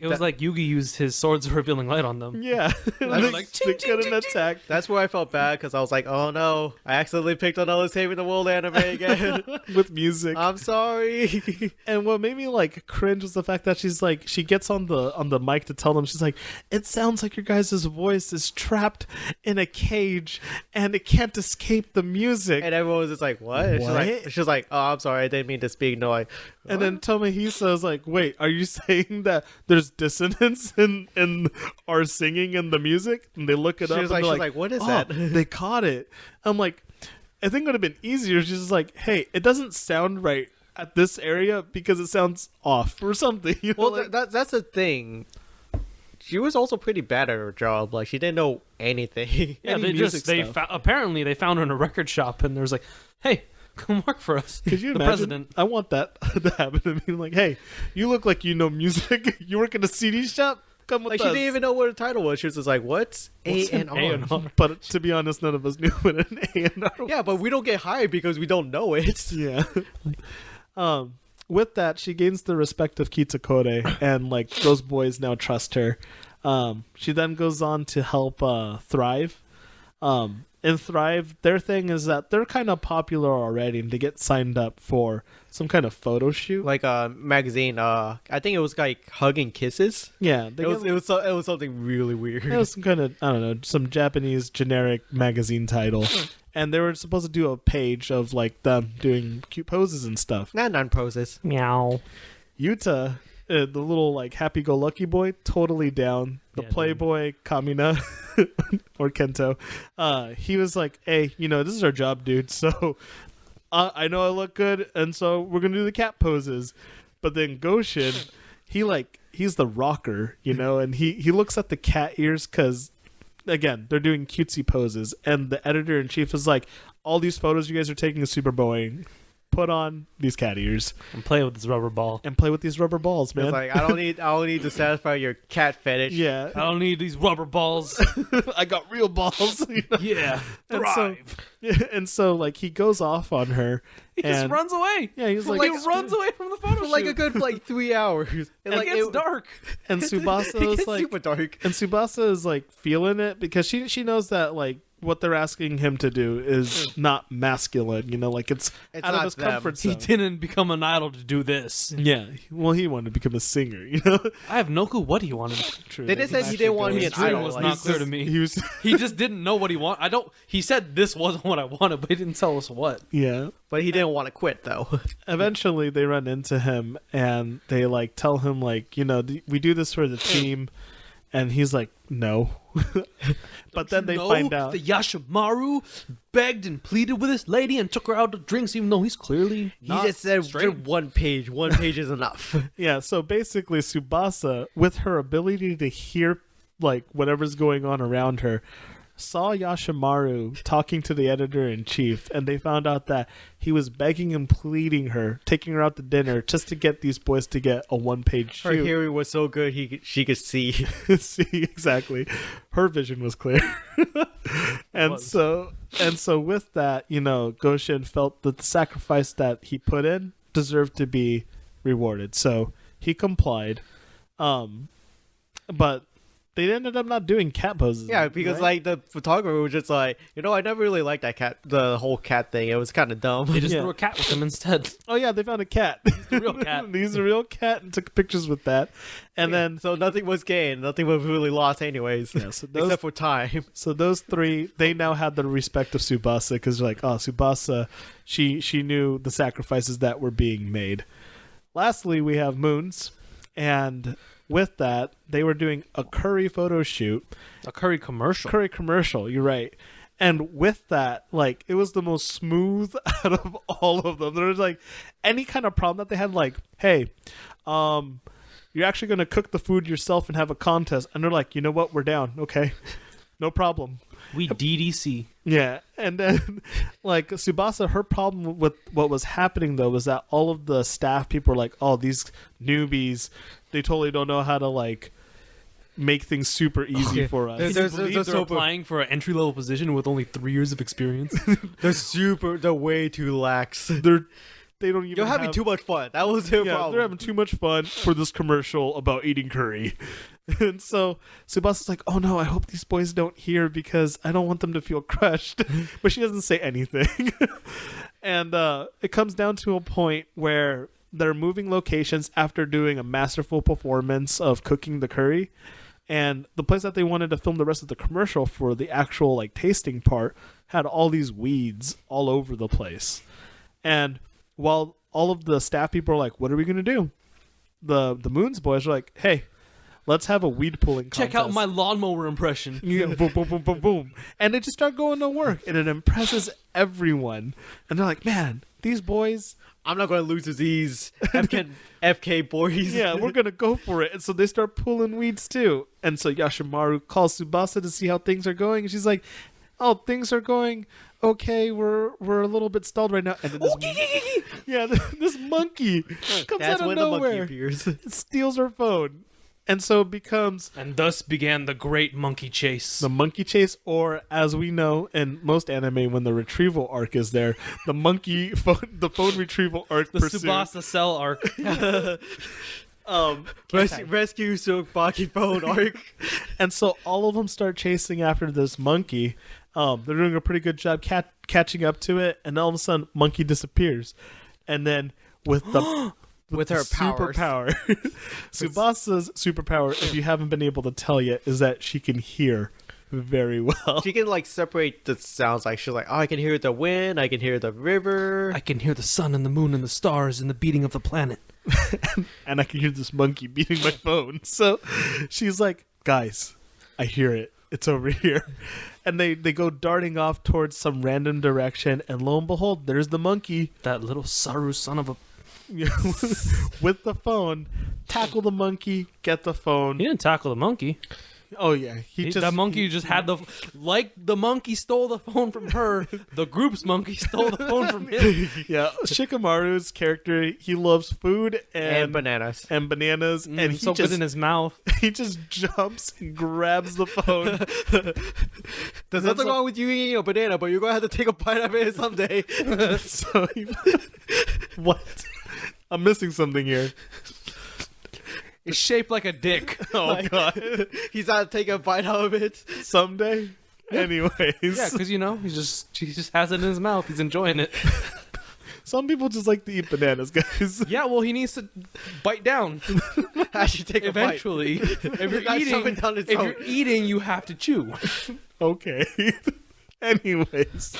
It was like Yugi used his swords of revealing light on them. yeah. were like, they couldn't attack. That's where I felt bad because I was like, oh no, I accidentally picked another Saving the World anime again. With music. I'm sorry. And what made me like cringe was the fact that she's like, she gets on the mic to tell them, she's like, it sounds like your guys' voice is trapped in a cage and it can't escape the music. And everyone was just like, what? And What? She's like, oh, I'm sorry, I didn't mean to speak. No, And then Tomohisa is like, wait, are you saying that there's dissonance in our singing and the music? And they look it up and she's they're like, what is oh, that? they caught it. I'm like, I think it would have been easier. She's just like, hey, it doesn't sound right at this area because it sounds off or something. You know, Well, like, that's the thing. She was also pretty bad at her job. Like, she didn't know anything. Yeah, Any they music just stuff. apparently they found her in a record shop and there was like, hey, come work for us. could you the imagine? president? I want that to happen to me. Like, hey, you look like you know music. You work in a CD shop. Come with Like, us. she didn't even know what the title was. She was just like, what's an A&R? A&R? But to be honest, none of us knew what an A&R was. Yeah, but we don't get hired because we don't know it. Yeah. With that, she gains the respect of Kitakore, and like those boys now trust her. She then goes on to help Thrive. In Thrive, their thing is that they're kind of popular already, and they get signed up for some kind of photo shoot. Like a magazine. I think it was like Hugging Kisses. Yeah, they It was something really weird. it was some kind of, I don't know, some Japanese generic magazine title. And they were supposed to do a page of like them doing cute poses and stuff. Not non-poses. Meow. Yuta, the little like happy-go-lucky boy, totally down. The Yeah, playboy Kamina or Kento, he was like, "Hey, you know, this is our job, dude. So I know I look good, and so we're gonna do the cat poses." But then Goshin, he's the rocker, you know, and he looks at the cat ears because, again, they're doing cutesy poses, and the editor-in-chief is like, all these photos you guys are taking is super boring. Put on these cat ears And play with this rubber ball. and play with these rubber balls, man. It's like, I don't need to satisfy your cat fetish. yeah, I don't need these rubber balls. I got real balls. You know? Yeah. And so, Thrive. and so like he goes off on her. He just and- runs away. Yeah, he's He like, runs away from the photo For like a shoot. good like 3 hours. And It like gets dark. and Tsubasa It is gets like, super dark. and Tsubasa is like feeling it because she knows that like what they're asking him to do is not masculine. You know, like it's It's out of not his them. comfort He zone. didn't become an idol to do this. Yeah, well, he wanted to become a singer. You know, I have no clue what he wanted. True. They just said he didn't want to be an His dream idol. was like, not clear to me. He was, He just didn't know what he wanted. He said this wasn't what I wanted, but he didn't tell us what. yeah. but he didn't want to quit though. Eventually, they run into him and they like tell him like, you know, we do this for the team, and he's like, no. But then they find out. that Yashimaru begged and pleaded with this lady and took her out to drinks, even though he's clearly He not just said straight. one page. One page is enough. Yeah, so basically Tsubasa, with her ability to hear like whatever's going on around her, saw Yashimaru talking to the editor-in-chief, and they found out that he was begging and pleading her, taking her out to dinner just to get these boys to get a one-page Her shoot. hearing was so good she could see. See, exactly. Her vision was clear. and was. so with that, you know, Goshin felt that the sacrifice that he put in deserved to be rewarded. So he complied. But they ended up not doing cat poses. Yeah, because right? like the photographer was just like, you know, I never really liked that cat, the whole cat thing. It was kind of dumb. They just Yeah. threw a cat with him instead. Oh yeah, they found a cat. a real cat. He's a real cat and took pictures with that. And then So nothing was gained. Nothing was really lost, anyways. yeah, so those Except for time. So those three, they now had the respect of Tsubasa because they're like, oh, Tsubasa, she knew the sacrifices that were being made. Lastly, we have Moons, and with that, they were doing a curry photo shoot, A Curry commercial. curry commercial. You're right. And with that, like, it was the most smooth out of all of them. There was like any kind of problem that they had, like, hey, you're actually going to cook the food yourself and have a contest. And they're like, you know what? We're down. Okay. No problem. We DDC. Yeah, and then like Tsubasa, her problem with what was happening though was that all of the staff people were like, "Oh, these newbies, they totally don't know how to like make things super easy for us." They're applying for an entry level position with only 3 years of experience. They're way too lax. They don't even. You're having too much fun. That was their problem. They're having too much fun for this commercial about eating curry. And so Tsubasa's like, "Oh no, I hope these boys don't hear because I don't want them to feel crushed." But she doesn't say anything. And it comes down to a point where they're moving locations after doing a masterful performance of cooking the curry. And the place that they wanted to film the rest of the commercial for the actual like tasting part had all these weeds all over the place. And while all of the staff people are like, "What are we gonna do?" The Moons boys are like, "Hey, let's have a weed pulling contest. Check out my lawnmower impression." Yeah, boom, boom, boom, boom, boom. And they just start going to work, and it impresses everyone. And they're like, "Man, these boys, I'm not going to lose to these FK boys." yeah, we're going to go for it." And so they start pulling weeds too. And so Yashimaru calls Tsubasa to see how things are going. And she's like, "Oh, things are going okay. We're a little bit stalled right now." And then this monkey comes That's out of when the monkey nowhere. appears. It steals her phone. And so it becomes And thus began the great monkey chase. the monkey chase, or as we know in most anime, when the retrieval arc is there, the phone retrieval arc. The pursuit. Tsubasa Cell arc. Rescue Tsubaki phone arc. And so all of them start chasing after this monkey. They're doing a pretty good job catching up to it, and all of a sudden, monkey disappears. And then with the With her superpower, Tsubasa's superpower, if you haven't been able to tell yet, is that she can hear very well. She can like separate the sounds. Like she's like, "Oh, I can hear the wind. I can hear the river. I can hear the sun and the moon and the stars and the beating of the planet. And I can hear this monkey beating my phone." So she's like, "Guys, I hear it. It's over here." And they go darting off towards some random direction, and lo and behold, there's the monkey That little Saru son of a... with the phone. Tackle the monkey, get the phone. He didn't tackle the monkey. Oh yeah, That monkey just had the... Like the monkey stole the phone from her, the group's monkey stole the phone from him. Yeah, Shikamaru's character, he loves food and bananas. and he so just good in his mouth. he just jumps and grabs the phone. There's nothing wrong with you eating a banana, but you're gonna have to take a bite of it someday. So what? I'm missing something here. It's shaped like a dick. Oh god. He's not taking a bite out of it. Someday. Anyways. Yeah, because, he just has it in his mouth. He's enjoying it. Some people just like to eat bananas, guys. Yeah, well, he needs to bite down. I should take Eventually. If Not shove it down his if throat. you're eating, you have to chew. Okay. Anyways,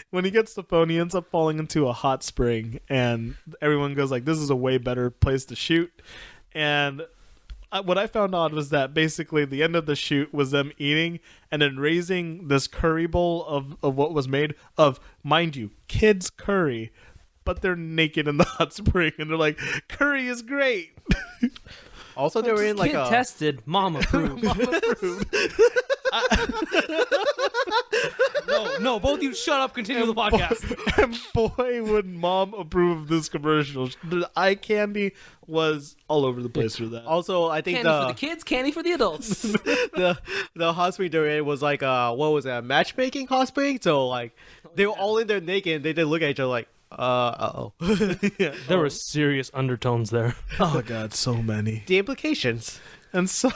when he gets the phone, he ends up falling into a hot spring, and everyone goes like, "This is a way better place to shoot." And what I found odd was that basically the end of the shoot was them eating and then raising this curry bowl of what was made of, mind you, kids' curry, but they're naked in the hot spring, and they're like, "Curry is great." Also, they were in like Kid a tested, mom approved. No, both of you shut up, continue the podcast. And boy, would mom approve of this commercial. The eye candy was all over the place for that. Also, I think Candy for the kids, candy for the adults. the hot spring they were in was like what was it, a matchmaking hot spring? So like they were all in there naked, and they did look at each other like, uh-oh. Yeah. There were serious undertones there. Oh god, so many. The implications. And so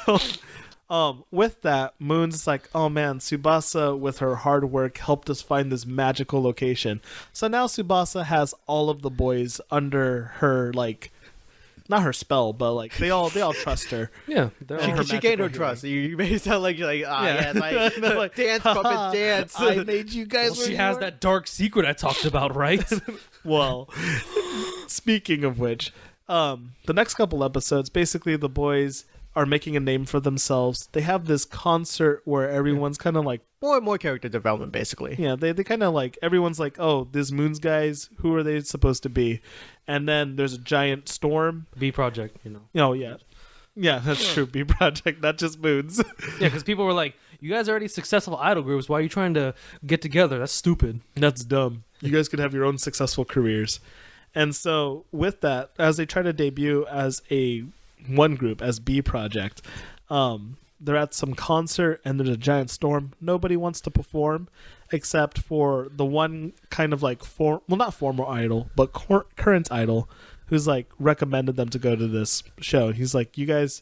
with that, Moon's like, "Oh man, Tsubasa with her hard work helped us find this magical location." So now Tsubasa has all of the boys under her, like, not her spell, but like they all trust her. Yeah, She gained her trust. You made it sound like you're like, yes, I Like, dance, puppet, dance. I made you guys. Well, she has that dark secret I talked about, right? Well, speaking of which, the next couple episodes, basically the boys are making a name for themselves. They have this concert where everyone's kind of like, More and more character development, basically. yeah, they kind of like, everyone's like, "Oh, this Moon's guys, who are they supposed to be?" And then there's a giant storm. B Project, Oh, yeah. Yeah, that's true. B Project, not just Moons. Yeah, because people were like, You guys are already successful idol groups. Why are you trying to get together? That's stupid. That's dumb. You guys could have your own successful careers. And so with that, as they try to debut as a one group, as B Project, they're at some concert and there's a giant storm. Nobody wants to perform except for the one kind of like not former idol, but current idol who's like recommended them to go to this show. He's like, you guys,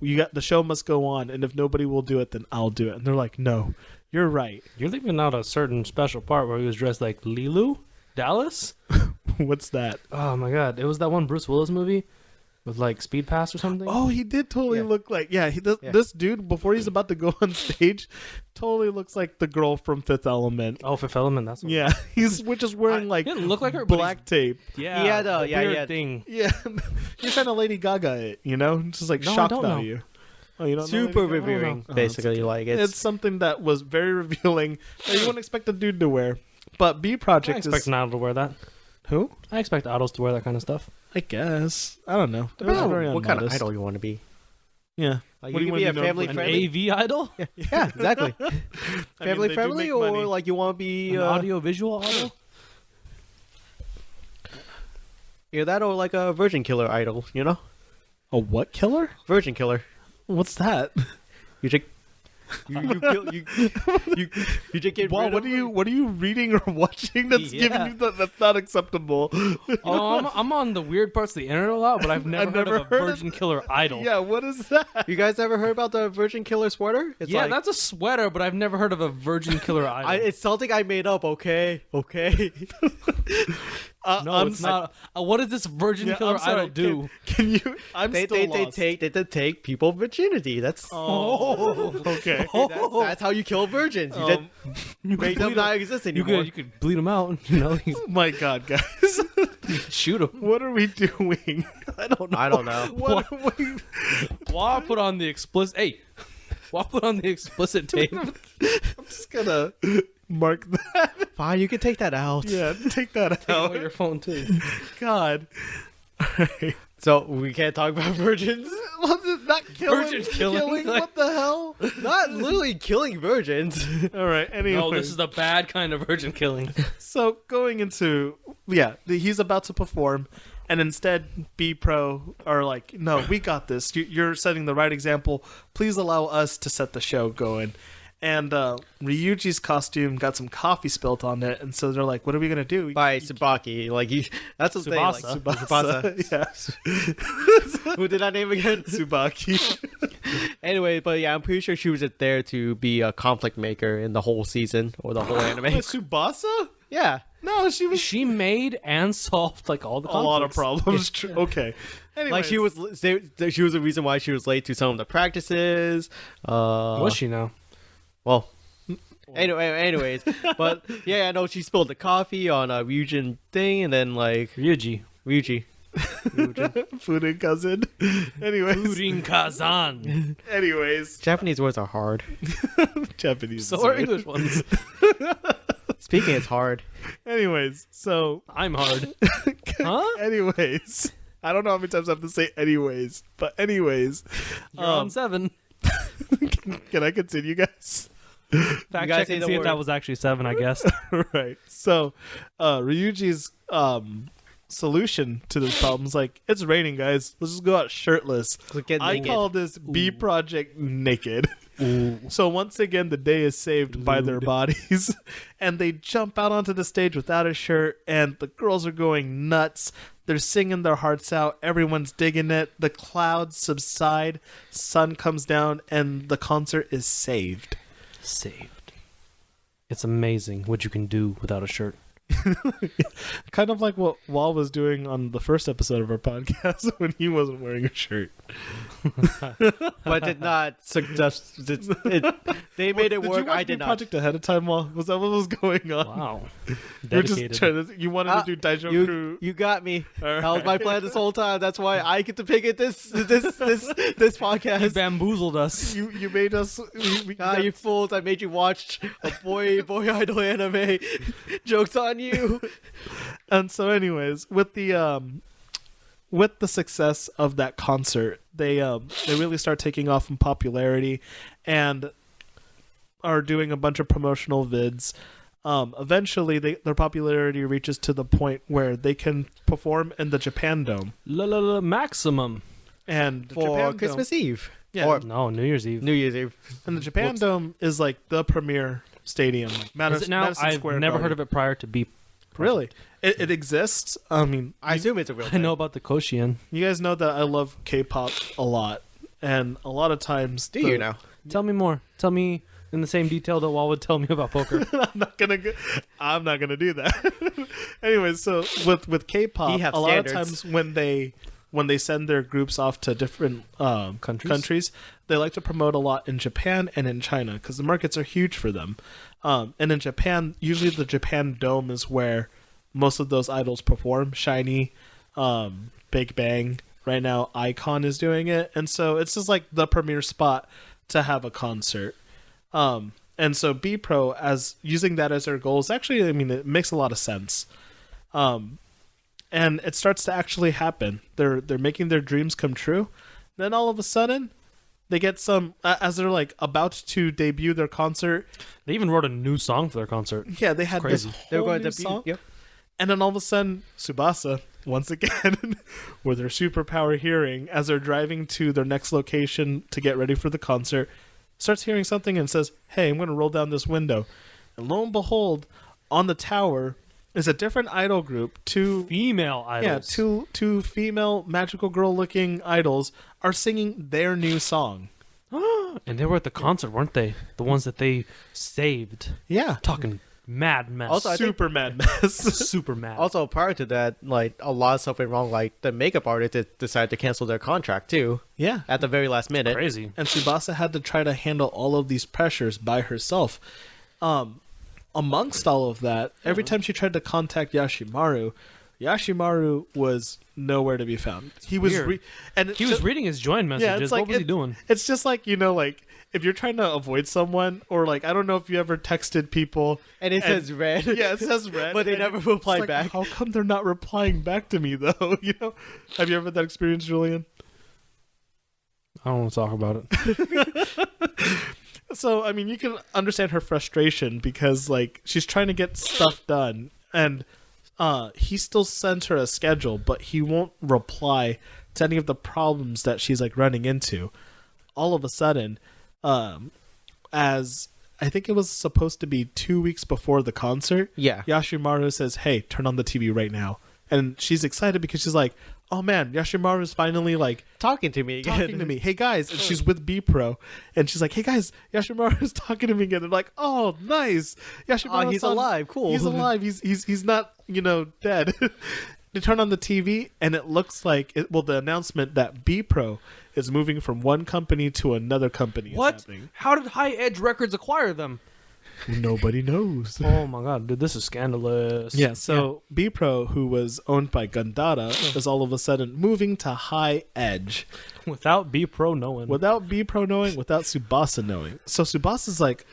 the show must go on, and if nobody will do it, then I'll do it. And they're like, no, you're right. You're leaving out a certain special part where he was dressed like Lilu Dallas. What's that? Oh my god, it was that one Bruce Willis movie with like Speed Pass or something. Oh, he did totally look like this dude before he's about to go on stage totally looks like the girl from Fifth Element. Oh, Fifth Element. That's what He's just wearing like didn't look like her, but black tape. Yeah, He had a- yeah, he weird had- thing. Yeah, he's trying to Lady Gaga it, just like No, I shock don't know. value. Oh, you don't know Super Lady Gaga? revealing, Oh, basically. Like it's something that was very revealing that you wouldn't expect a dude to wear. But B I Project expect is an idol to wear that. who? I expect idols to wear that kind of stuff. I guess I don't know. It was depends very on what kind of unmodest. idol you want to be. Yeah, Like, What do you you can be wanna a be known family for? An friendly. AV idol, Yeah, exactly. I mean, Family they do friendly, make or money. like you want to be an audio visual idol. either that or like a virgin killer idol. A what killer? Virgin killer. What's that? You just you kill you just get Wow, rid what of are you reading or watching that's giving Yeah. you that's not acceptable? Oh, I'm on the weird parts of the internet a lot, but I've never heard of a virgin killer idol. Yeah, what is that? You guys ever heard about the virgin killer sweater? It's Yeah, like, that's a sweater, but I've never heard of a virgin killer idol. it's something I made up. Okay. No, it's not. What does this virgin Yeah, killer I'm sorry, idol do? Can you? I'm They still lost. take people virginity. That's Oh, okay. that's how you kill virgins. You just make them not exist You anymore. could bleed him out. You My God, guys, shoot him. what are we doing? I don't know. What? Are we... While I put on the explicit. Hey, while I put on the explicit tape. I'm just gonna mark that. Fine, you can take that out. Yeah, take that Take out. out your phone too. God. All right. So we can't talk about virgins. What's it? Not killing. Virgin killing? What the hell? Not literally killing virgins. All right. Anyway. No, this is the bad kind of virgin killing. So going into he's about to perform, and instead B Pro are like, no, we got this. You're setting the right example. Please allow us to set the show going. And Ryuji's costume got some coffee spilt on it, and so they're like, what are we gonna do? By Tsubaki. That's the thing. Like, Tsubasa. Tsubasa. Yeah. Who did that name again? Tsubaki. Anyway, but yeah, I'm pretty sure she was just there to be a conflict maker in the whole season or the whole anime. Tsubasa? Yeah. No, she was She made and solved like all the a lot of conflicts. problems. Okay. Anyways. Like she was the reason why she was late to some of the practices. Was she now? Well, anyways, but yeah, I know she spilled the coffee on a Ryujin thing, and then like Ryuji. Ryuji. Food cousin. Anyways. Urin Kazan. Anyways. Japanese words are hard. Japanese. So are English ones. Speaking is hard. Anyways, so I'm hard. Huh? anyways. I don't know how many times I have to say anyways, but anyways. You're on 7. Can I continue, guys? Fact gotta check say and the see if word. that was actually 7, I guess. Right. So, Ryuji's solution to this problem is like, it's raining, guys. Let's just go out shirtless. Get I naked. call this B Project naked. So once again, the day is saved by their bodies, and they jump out onto the stage without a shirt, and the girls are going nuts. They're singing their hearts out. Everyone's digging it. The clouds subside. Sun comes down, and the concert is saved. Saved. It's amazing what you can do without a shirt. Kind of like what Wall was doing on the first episode of our podcast when he wasn't wearing a shirt. but did not suggest they made it Did work. you watch I did the not. project ahead of time, Wall? Was that what was going on? Wow. We're just Dedicated. trying to, you wanted to do Daijouku. You got me. All That was my right. plan this whole time. That's why I get to pick it this You podcast. bamboozled us. You made us. We You fools! I made you watch a boy idol anime. Jokes on you. And so, anyways, with the success of that concert, they really start taking off in popularity, and are doing a bunch of promotional vids. Eventually, their popularity reaches to the point where they can perform in the Japan Dome. Maximum. And the For Japan Christmas Dome, Eve. Yeah. Or No, New Year's Eve. New Year's Eve. and the Japan Dome is like the premier stadium. Like Is it now? Madison I've Square never Garden. heard of it prior to be. Really? It exists. I mean, I assume it's a real I thing. know about the Koshian. you guys know that I love K-pop a lot, and a lot of times. Do you now? Tell me more. Tell me in the same detail that Wall would tell me about poker. I'm not gonna do that. Anyway, so with K-pop, He a have lot standards. of times when they send their groups off to different countries, they like to promote a lot in Japan and in China because the markets are huge for them. And in Japan, usually the Japan Dome is where most of those idols perform. Shiny, Big Bang. Right now, Icon is doing it, and so it's just like the premier spot to have a concert. And so B Pro, as using that as their goals, actually, I mean, it makes a lot of sense. And it starts to actually happen. They're making their dreams come true. Then all of a sudden, they get some as they're like about to debut their concert. They even wrote a new song for their concert. Yeah, they had this Crazy. They're whole going new to be. song. Yep. And then all of a sudden, Tsubasa, once again, with her superpower hearing, as they're driving to their next location to get ready for the concert, starts hearing something and says, "Hey, I'm going to roll down this window." And lo and behold, on the tower is a different idol group. Female idols. Yeah, two female magical girl looking idols are singing their new song. And they were at the concert, weren't they? The ones that they saved. Yeah. Talking mad mess. Also, I think- Super mad mess. super mad. Also, prior to that, like a lot of stuff went wrong. Like the makeup artist decided to cancel their contract too Yeah. at the very last minute. Crazy. And Tsubasa had to try to handle all of these pressures by herself. Amongst all of that, every time she tried to contact Yashimaru was nowhere to be found. He was weird. He was reading his join yeah, messages. it's like What was he doing? It's just like, like if you're trying to avoid someone, or like I don't know if you ever texted people And it says red. Yeah, it says red, But they and never it's replied like, back. How come they're not replying back to me though? Have you ever had that experience, Julian? I don't want to talk about it. So, I mean, you can understand her frustration because, like, she's trying to get stuff done, and he still sends her a schedule, but he won't reply to any of the problems that she's, like, running into. All of a sudden, as I think it was supposed to be 2 weeks before the concert, Yeah. Yashimaru says, "Hey, turn on the TV right now." And she's excited because she's like, "Oh man, Yashimaru's finally like Talking to me again. talking to me. Hey guys," and she's with B Pro, and she's like, "Hey guys, Yashimaru's talking to me again." They're like, "Oh, nice, Yashimaru. He's alive. Cool. He's alive. He's not dead." They turn on the TV, and it looks like the announcement that B Pro is moving from one company to another company. Is What? happening. How did High Edge Records acquire them? Nobody knows. Oh my god, dude, this is scandalous. Yeah, so B Pro, who was owned by Gandara, is all of a sudden moving to High Edge. Without B Pro knowing. Without B Pro knowing, without Tsubasa knowing. So Tsubasa's like,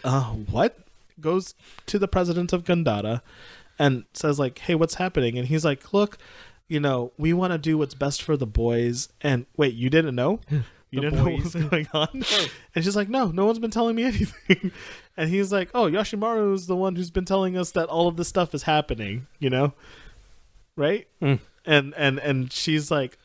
what? Goes to the president of Gandara and says like, "Hey, what's happening?" And he's like, "Look, we want to do what's best for the boys." And wait, you didn't know? You didn't know what was going on? And she's like, no one's been telling me anything. And he's like, "Oh, Yashimaru is the one who's been telling us that all of this stuff is happening, right?" Mm. And she's like,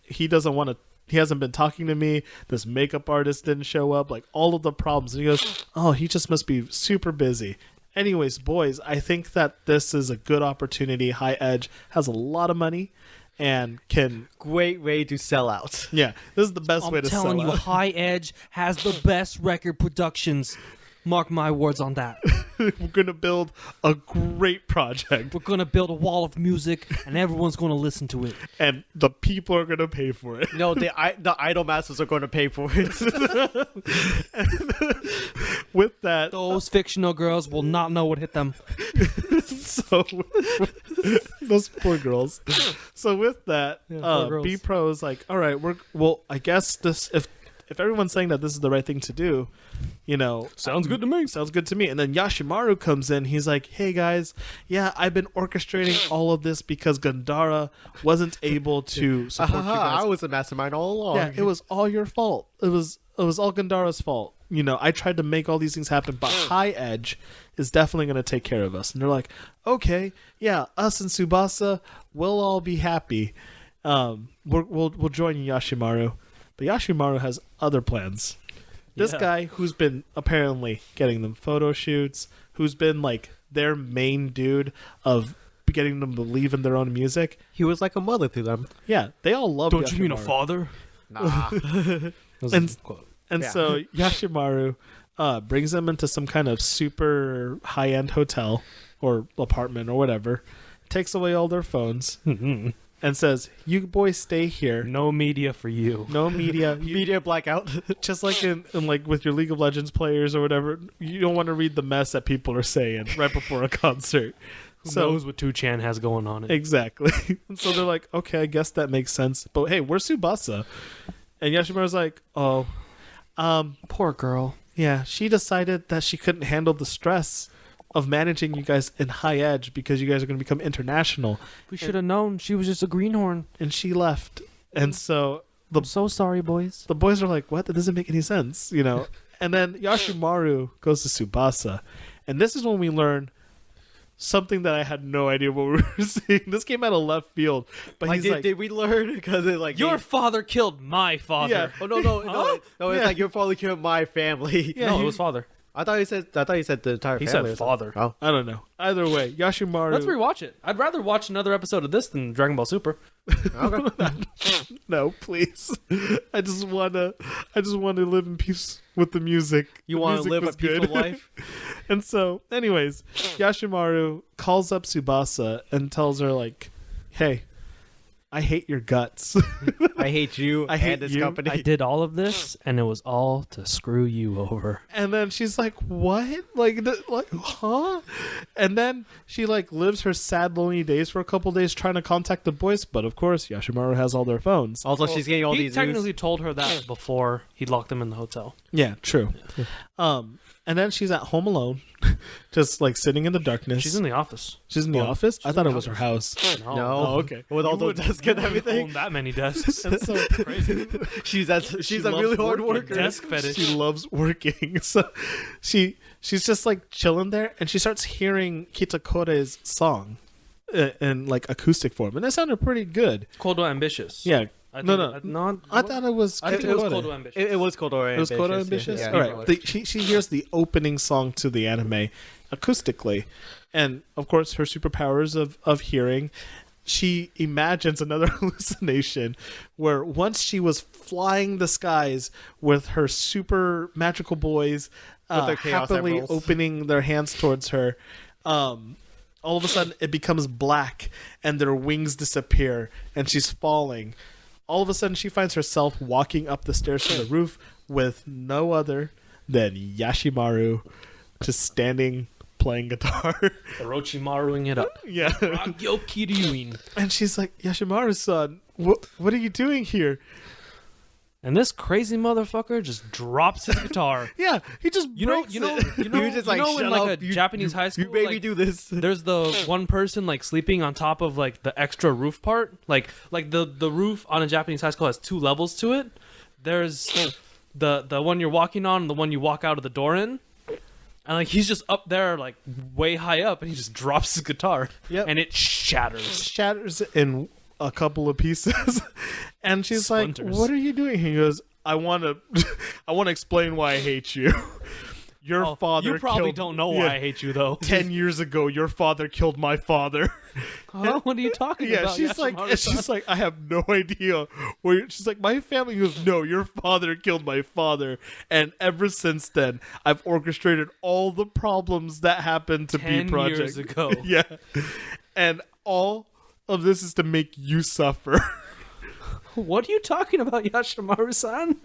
he doesn't want to. He hasn't been talking to me. This makeup artist didn't show up. Like all of the problems. And he goes, "Oh, he just must be super busy." Anyways, boys, I think that this is a good opportunity. High Edge has a lot of money and can. Great way to sell out. Yeah, this is the best way I'm to sell telling you, out. High Edge has the best record productions. Mark my words on that. We're gonna build a great project, We're gonna build a wall of music, and everyone's gonna listen to it. and the people are gonna pay for it. No, the idol masters are going to pay for it. With that, Those fictional girls will not know what hit them. so those poor girls. So with that, poor girls. B Pro is like, "All right, I guess this if everyone's saying that this is the right thing to do, Sounds good to me. sounds good to me." And then Yashimaru comes in. He's like, "Hey guys, yeah, I've been orchestrating all of this because Gandara wasn't able to support you guys. I was the mastermind all along. Yeah, it was all your fault. It was all Gandara's fault. I tried to make all these things happen, but High Edge is definitely going to take care of us. And they're like, okay, yeah, us and Tsubasa, we'll all be happy. We'll join you, Yashimaru. But Yashimaru has other plans. This guy who's been apparently getting them photo shoots, who's been like their main dude of getting them to believe in their own music. He was like a mother to them. Yeah, they all love Don't Yashimaru. you mean a father? Nah. And Yeah. so Yashimaru brings them into some kind of super high-end hotel or apartment or whatever, takes away all their phones, and says, "You boys stay here. No media for you. No media. Media blackout. Just like in like with your League of Legends players or whatever, you don't want to read the mess that people are saying right before a concert." Who knows what 2chan has going on? Exactly. And so they're like, okay, I guess that makes sense. But hey, where's Tsubasa? And Yashimaru's like, oh, Poor girl. yeah, she decided that she couldn't handle the stress of managing you guys in High Edge because you guys are going to become international. We should have known she was just a greenhorn. And she left. And so I'm so sorry, boys. the boys are like, what? That doesn't make any sense, And then Yashimaru goes to Tsubasa. And this is when we learn something that I had no idea what we were seeing. This came out of left field. But Like, he's like, did we learn? Because it like Your father killed my father. Yeah. Oh no! Yeah. It's like your father killed my family. Yeah, No, he- it was father. I thought he said the entire He family. said father. Oh, I don't know. Either way, Yashimaru. Let's rewatch it. I'd rather watch another episode of this than Dragon Ball Super. okay. No, please. I just wanna live in peace with the music. You The want to music live a was peaceful good. life? And so, anyways, Yashimaru calls up Tsubasa and tells her like, "Hey, I hate your guts." I hate you. I hate and this you. company. I did all of this, and it was all to screw you over. And then she's like, "What? Like, huh?" And then she like lives her sad, lonely days for a couple days trying to contact the boys. But of course, Yashimaru has all their phones. Also, she's getting all He these technically news. told her that before he locked them in the hotel. Yeah, true. And then she's at home alone, just like sitting in the darkness. She's in the office. She's in the office. I in thought the it was her house. No. No. Oh, okay. With all You those would- desks and Own everything. that many desks. And so Crazy. She's She a loves really hard working. worker. Desk fetish. she loves working. So she's just like chilling there, and she starts hearing Kitakore's song in like acoustic form, and it sounded pretty good. Kodou Ambitious. Yeah. I No. think, I thought it was. I think it was Kitakore. Kodou Ambitious. It was Kodou It was Kodou Ambitious. Yeah, All right. She hears the opening song to the anime acoustically, and of course her superpowers of hearing. She imagines another hallucination where once she was flying the skies with her super magical boys, With their Chaos happily Emeralds. opening their hands towards her. All of a sudden, it becomes black, and their wings disappear, and she's falling. All of a sudden, she finds herself walking up the stairs to the roof with no other than Yashimaru, just standing, playing guitar. Orochimaruing it up. Yeah. Ragyo Kiryuin. And she's like, Yashimaru-san, what are you doing here? And this crazy motherfucker just drops his guitar. Yeah, he just You know, breaks you know, it. you know, You just like, you know in shut like up. a You- Japanese high school, You made me like, do this. there's the one person like sleeping on top of like the extra roof part. Like the roof on a Japanese high school has two levels to it. There's the one you're walking on and the one you walk out of the door in. And like he's just up there like way high up and he just drops his guitar. Yep. And it shatters. Shatters in a couple of pieces. And she's Splinters. like, what are you doing? He goes, I want to explain why I hate you. Your father You probably killed, don't know why I hate you though. 10 years ago, your father killed my father. Huh? What are you talking Yeah, about? she's like, I have no idea. She's like, my family goes, no, your father killed my father, and ever since then, I've orchestrated all the problems that happened to 10 B Project years ago. Yeah, and all of this is to make you suffer. What are you talking about, Yashimaru-san?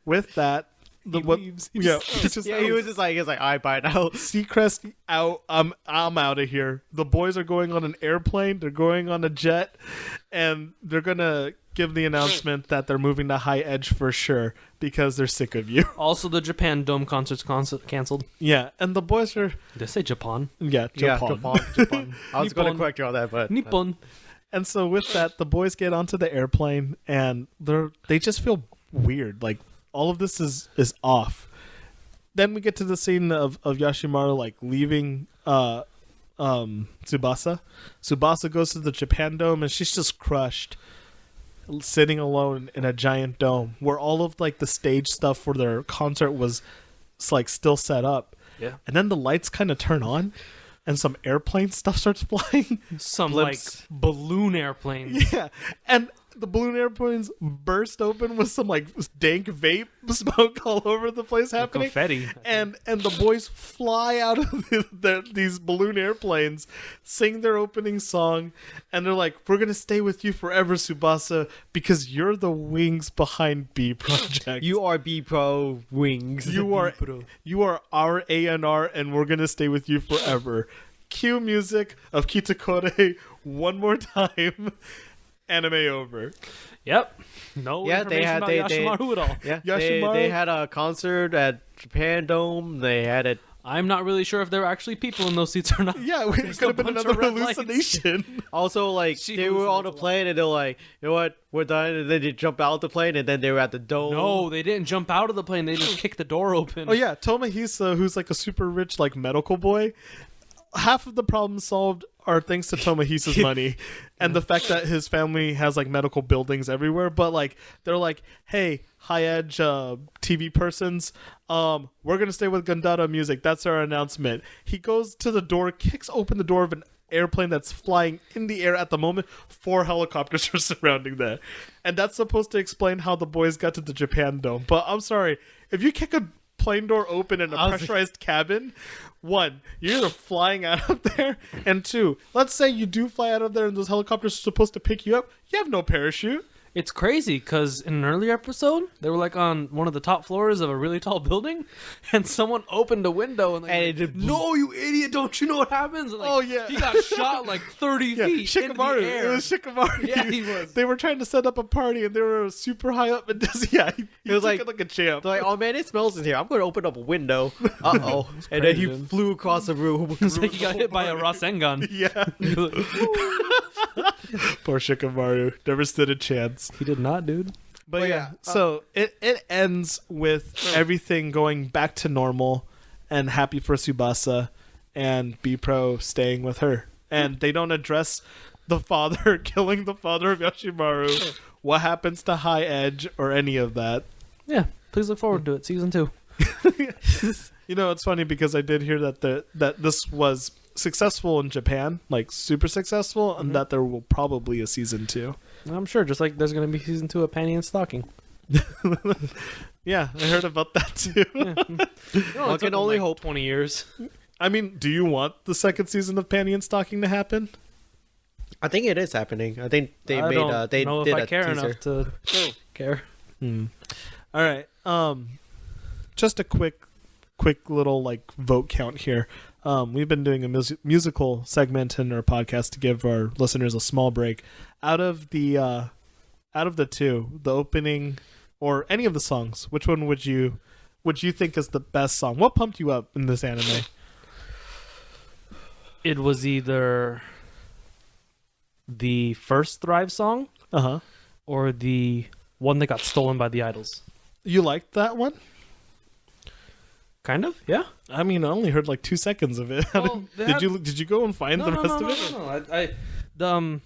With that, He leaves. He yeah, just- he just Yeah, he was just like, I bye now. Seacrest out. I'm out of here. The boys are going on an airplane. They're going on a jet, and they're gonna give the announcement that they're moving to High Edge for sure because they're sick of you. Also, the Japan Dome concert's canceled. Yeah, and the boys are Did I say Japan? yeah, Yeah, Japan. Japan. I was going to Nippon. correct you on that, but Nippon. And so with that, the boys get onto the airplane, and they just feel weird. Like all of this is off. then we get to the scene of Yashimaru like leaving Tsubasa. Tsubasa goes to the Japan Dome and she's just crushed, sitting alone in a giant dome where all of like the stage stuff for their concert was like still set up. Yeah. And then the lights kind of turn on and some airplane stuff starts flying. Some Flips. like balloon airplanes. Yeah. And the balloon airplanes burst open with some like dank vape smoke all over the place happening. Confetti. And the boys fly out of these balloon airplanes, sing their opening song, and they're like, "We're gonna stay with you forever, Tsubasa, because you're the wings behind B Project. You are B Pro Wings. you are our A&R, and we're gonna stay with you forever." Cue music of Kitakore one more time. Anime over. Yep. No Yeah, information they had about they Yashimaru at all. Yeah, Yashimaru- they had a concert at Japan Dome. They had it. I'm not really sure if there were actually people in those seats or not. Yeah, it Just could a have been bunch another of red lights. hallucination. Also, like She they were on the hallucinates a lot. plane and they're like, you know what, we're done. And then they jump out the plane and then they were at the dome. No, they didn't jump out of the plane. They just kicked the door open. Oh yeah, Tomohisa, who's like a super rich like medical boy. Half of the problems solved are thanks to Tomohisa's money and the fact that his family has like medical buildings everywhere. But like they're like, hey, high edge TV persons, we're gonna stay with Gandara music. That's our announcement. He goes to the door, kicks open the door of an airplane that's flying in the air at the moment. 4 helicopters are surrounding that, and that's supposed to explain how the boys got to the Japan Dome. But I'm sorry, if you kick a plane door open in a pressurized cabin, 1, you're either flying out of there, and 2, let's say you do fly out of there and those helicopters are supposed to pick you up, you have no parachute. It's crazy because in an earlier episode, they were like on one of the top floors of a really tall building, and someone opened a window and like, And it did- "No, you idiot! Don't you know what happens?" And, like, Oh, yeah. he got shot like 30 Yeah, feet into Shikamaru. the air. It was Shikamaru. Yeah, he was. They were trying to set up a party and they were super high up and just he It was took like- it like a champ. They're like, oh man, it smells in here. I'm going to open up a window. Uh-oh. And then he crazy, dude. flew across the room. It's like he got hit by a Rasengan. Yeah. Poor Shikamaru. Never stood a chance. He did not, dude. But Well, yeah, yeah, so it ends with everything going back to normal and happy for Tsubasa and B Pro staying with her. And they don't address the father killing the father of Yashimaru, what happens to High Edge, or any of that. Yeah, please look forward to it. Season 2. You know, it's funny because I did hear that this was successful in Japan, like super successful, and that there will probably a season 2. I'm sure, just like there's going to be season 2 of Panty and Stocking. Yeah, I heard about that too. One can only hope. 20 years. I mean, do you want the second season of Panty and Stocking to happen? I think it is happening. I think they I made don't they know did if I a care teaser. enough to care. All right. Just a quick little like vote count here. We've been doing a musical segment in our podcast to give our listeners a small break. Out of the 2, the opening or any of the songs, which one would you think is the best song? What pumped you up in this anime? It was either the first Thrive song Uh-huh. or the one that got stolen by the idols. You liked that one? Kind of, yeah. I mean, I only heard like 2 seconds of it. Well, they had- Did you go and find the rest of it? No.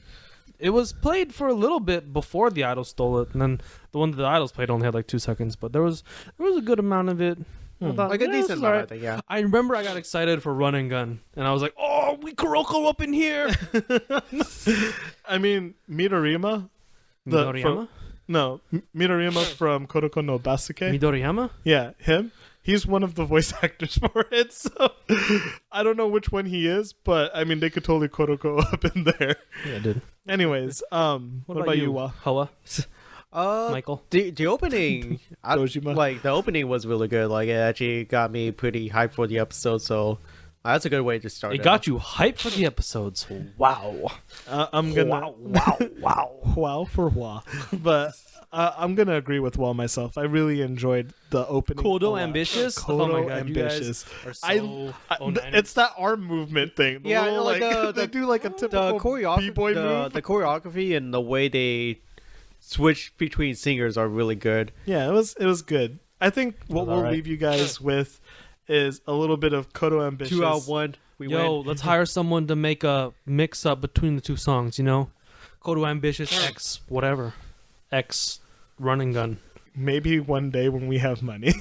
It was played for a little bit before the idols stole it, and then the one that the idols played only had like 2 seconds. But there was a good amount of it. I thought, Like a "Yeah, this decent is amount, alright." I think, yeah. I remember I got excited for Run and Gun, and I was like, "Oh, we Kuroko up in here!" I mean, Midoriyama. Midoriyama. Midoriyama from Kodoko no Basuke. Midoriyama. Yeah, him. He's one of the voice actors for it, so I don't know which one he is, but I mean they could totally Kodoko up in there. Yeah, dude. Anyways, what about you, Wa? Hoa? Uh, Michael? The opening, Dojima. like the opening was really good. Like it actually got me pretty hyped for the episode. So that's a good way to start. It got you hyped for the episodes. Wow. I'm gonna wow for Wa, but I'm gonna agree with Wa myself. I really enjoyed the opening. a Kodou lot. Ambitious? Kodou Oh my God, you guys Ambitious. are so It's that arm movement thing. The Yeah, little, like they do like a the typical choreography, b-boy move. the choreography and the way they switch between singers are really good. Yeah, it was good. I think what we'll leave you guys with is a little bit of Kodou Ambitious. 2 out of 1. We win. Let's hire someone to make a mix up between the two songs. Kodou Ambitious X whatever, X Run and Gun. Maybe one day when we have money,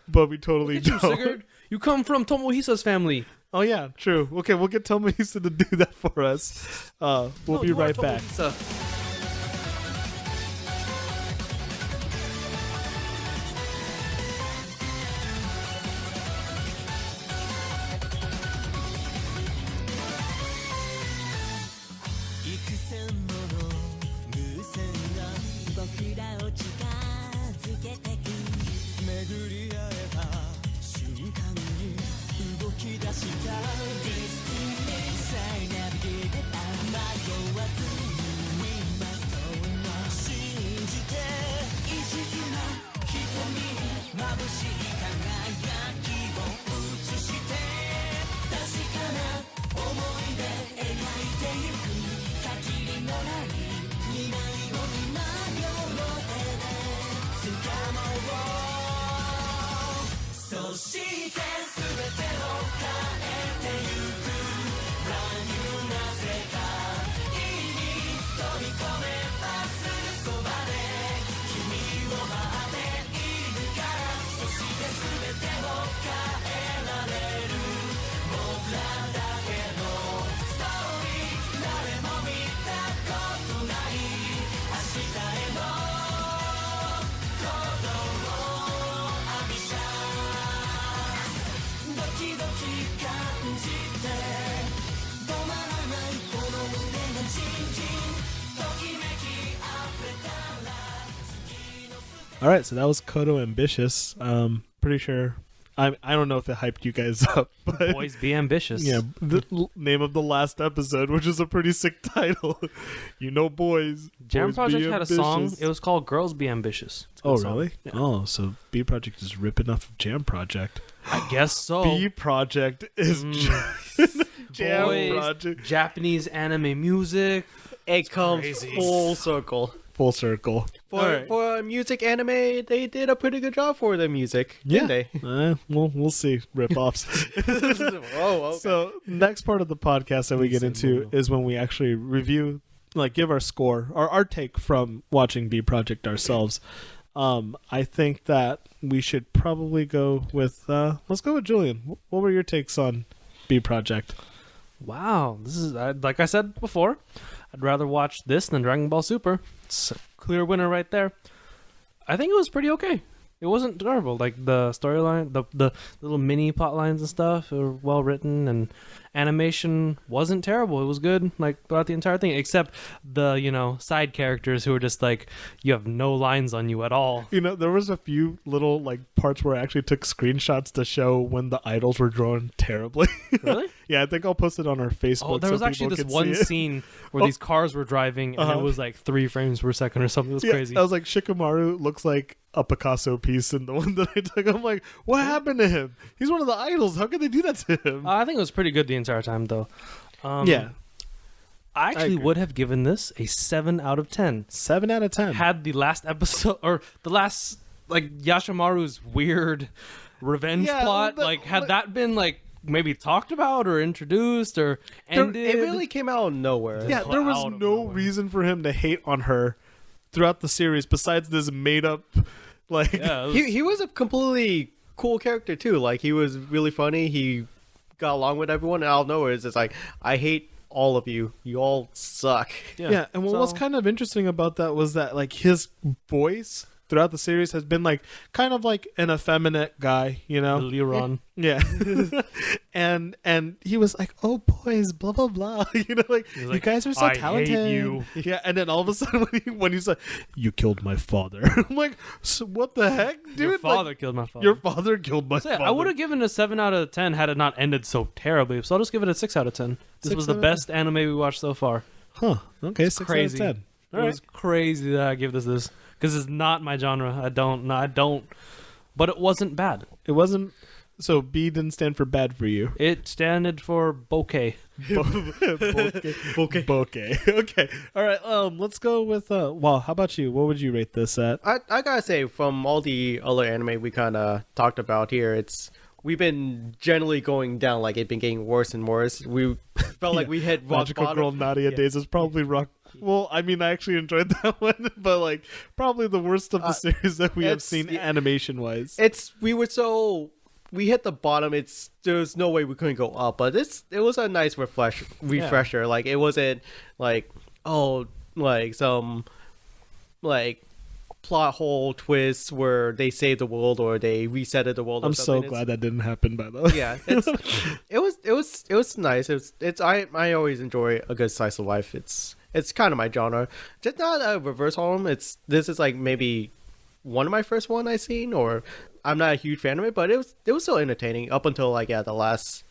but we totally Look at you, don't. Sigurd. You come from Tomohisa's family. Oh yeah, true. Okay, we'll get Tomohisa to do that for us. We'll be right back. Tomohisa. 幾千もの無線が僕らを近づけてく巡り合えた瞬間に動き出した Destiny さえナビゲーター迷わず We must go on 信じて一途な瞳眩しい輝きを映して確かな思いで描いてゆく限りのない未来を今両の手で掴もうそして全てを変えてゆく Brand new な世界に飛び込めばすぐそばで君を待っているからそして全てを変えられる僕らだけのストーリー誰も見たことない明日への鼓動を浴びちゃドキドキ感じて止まらないこの胸がチンチンときめき溢れたら次のス All right, so that was Kodou Ambitious. Pretty sure. I don't know if it hyped you guys up, but Boys be ambitious. yeah, the name of the last episode, which is a pretty sick title. Boys. Jam Boys Project be had a song. ambitious. It was called Girls Be Ambitious. It's a Oh good song. really? Yeah. Oh, so B Project is ripping off of Jam Project. I guess so. B Project is Jam Boys, Project. Japanese anime music. It comes crazy. full circle. Full circle. For All right. for music anime, they did a pretty good job for the music, Yeah. didn't they? Well, we'll see. Rip-offs. Oh, okay. So next part of the podcast that we get into is when we actually review, give our score or our take from watching B Project ourselves. I think that we should probably go with let's go with Julian. What were your takes on B Project? Wow, this is like I said before. I'd rather watch this than Dragon Ball Super. It's a clear winner right there. I think it was pretty okay. It wasn't terrible. Like the storyline, the little mini plot lines and stuff were well written, and animation wasn't terrible. It was good, like throughout the entire thing, except the side characters who were just like, you have no lines on you at all. There was a few little parts where I actually took screenshots to show when the idols were drawn terribly. Really? Yeah, I think I'll post it on our Facebook. Oh, there was so actually people this can one see it. scene where these cars were driving, and it was like 3 frames per second or something. It was crazy. I was like, Shikamaru looks like a Picasso piece in the one that I took. I'm like, what happened to him? He's one of the idols. How could they do that to him? I think it was pretty good the entire time, though. Yeah. I actually agree. would have given this a 7 out of 10. 7 out of 10. Had the last episode, or the last, Yashimaru's weird revenge Yeah, plot, had that been, maybe talked about or introduced or ended. It really came out of nowhere. Yeah, there was out of no nowhere. reason for him to hate on her throughout the series besides this made up Yeah, it was- He was a completely cool character too. Like he was really funny. He got along with everyone. And out of nowhere, it's just like, I hate all of you. You all suck. Yeah, and what was So- kind of interesting about that was that his voice throughout the series has been kind of like an effeminate guy, Liron. Yeah. and he was like, "Oh boys, blah blah blah." You like, guys are so "I hate talented. you." Yeah, and then all of a sudden when he's like, "You killed my father." I'm like, so what the heck, dude? Your father killed my father. Your father killed my So, yeah, father. I would have given it a 7 out of 10 had it not ended so terribly. So I'll just give it a 6 out of 10. This 6 was the out of best anime we watched so far. Huh. Okay, 6 Crazy. out of 10. It was crazy that I give this because it's not my genre. I don't. But it wasn't bad. It wasn't. So B didn't stand for bad for you. It standed for bokeh. Bokeh. Okay. All right. Let's go with well, how about you? What would you rate this at? I gotta say, from all the other anime we kind of talked about here, we've been generally going down. Like it's been getting worse and worse. We felt like we hit rock Magical bottom. Girl Nadia Days is probably rock. Well, I mean, I actually enjoyed that one, but like probably the worst of the series that we have seen animation wise. We hit the bottom. There's no way we couldn't go up, but it was a nice refresher. Yeah. Like it wasn't like some like plot hole twists where they saved the world or they resetted the world. I'm so glad that didn't happen, by the way. Yeah, it was nice. I always enjoy a good slice of life. It's kind of my genre. Just not a reverse harem. This is like maybe one of my first one I seen, or I'm not a huge fan of it, but it was still entertaining up until like the last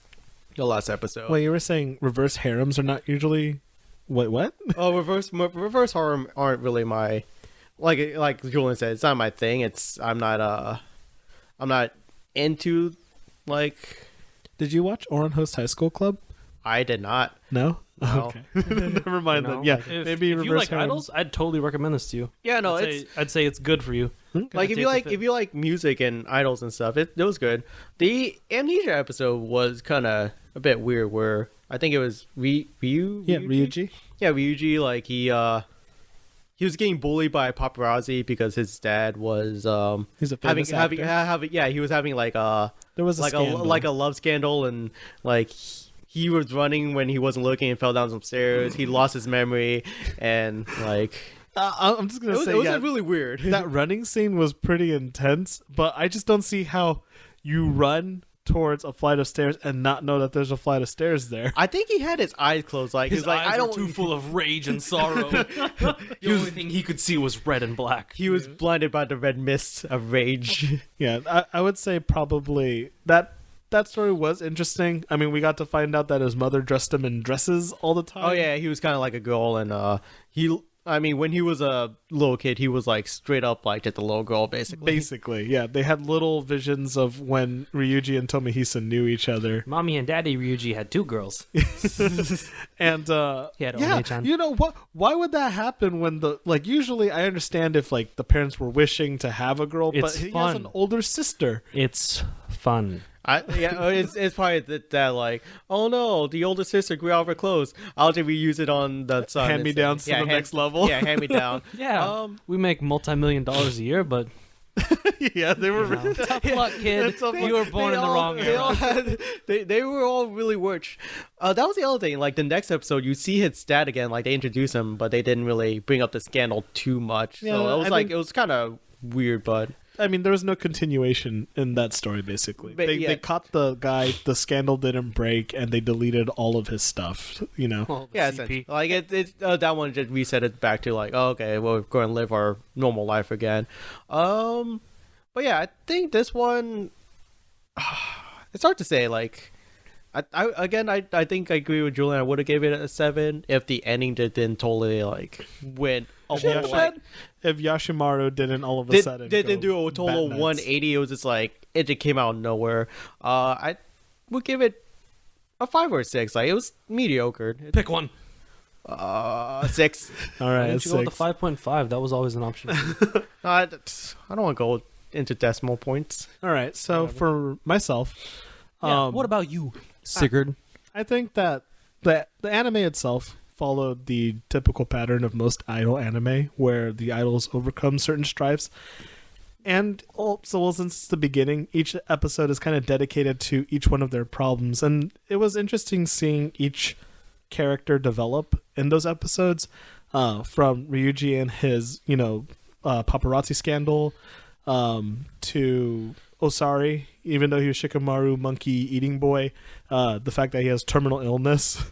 episode. Well, you were saying reverse harems are not usually what? Oh, reverse harem aren't really my like Julian said. It's not my thing. I'm not into like. Did you watch Oran Host High School Club? I did not. No. No. Okay. Never mind You know, then. Yeah, if, maybe if reverse you like harems. idols, I'd totally recommend this to you. Yeah, no, I'd say it's good for you. like It's a fit. if you like music and idols and stuff, it was good. The Amnesia episode was kind of a bit weird. Where I think it was Ryuji. Yeah, Ryuji. Yeah, Ryuji. Like he was getting bullied by paparazzi because his dad was He's a famous actor. he was having like There was a scandal. like a love scandal, and like he was running when he wasn't looking and fell down some stairs. He lost his memory, and like I'm just gonna say it was yeah, really weird. that running scene was pretty intense, but I just don't see how you run towards a flight of stairs and not know that there's a flight of stairs there. I think he had his eyes closed. Like His he's like eyes I don't. were too full of rage and sorrow. The only thing he could see was red and black. He was blinded by the red mist of rage. Yeah, I would say probably that story was interesting. I mean, we got to find out that his mother dressed him in dresses all the time. Oh yeah, he was kind of like a girl, and when he was a little kid, he was like straight up like just a little girl, basically. Basically, yeah. They had little visions of when Ryuji and Tomohisa knew each other. Mommy and Daddy Ryuji had two girls. And He had yeah, One-chan. you know what? Why would that happen when usually I understand if like the parents were wishing to have a girl, but It's he has fun. an older sister. It's fun. It's probably that like, oh no, the older sister grew out of her clothes. I'll just reuse it on the son. Hand me downs to the next level. Yeah, hand me down. Yeah, we make multi-million-dollars a year, but Yeah, they were. tough luck, kid. Tough You were born in the wrong era. They were all really rich. That was the other thing. Like the next episode, you see his dad again. Like they introduce him, but they didn't really bring up the scandal too much. Yeah, So it was I like mean- it was kind of weird, but. I mean, there was no continuation in that story. Basically, But, yeah. they caught the guy. The scandal didn't break, and they deleted all of his stuff. You know. Well, the Yeah, CP. essentially. Like that one just reset it back to like, oh, okay, well, we're going to live our normal life again. But yeah, I think this one, it's hard to say. Like, I think I agree with Julian. I would have gave it a 7 if the ending didn't totally like went a whole like If Yashimaru didn't all of a sudden didn't do a go total bat nuts. 180. It was just like it just came out of nowhere. I would give it a 5 or a 6. Like it was mediocre. Pick one. 6. All Why right, didn't you go with the 6. 5.5? That was always an option. I don't want to go into decimal points. All right, so for myself, Yeah, what about you, Sigurd? I think that the anime itself followed the typical pattern of most idol anime, where the idols overcome certain strifes. And also, since the beginning, each episode is kind of dedicated to each one of their problems, and it was interesting seeing each character develop in those episodes, from Ryuji and his, paparazzi scandal, to Osari, even though he was Shikamaru monkey eating boy, the fact that he has terminal illness.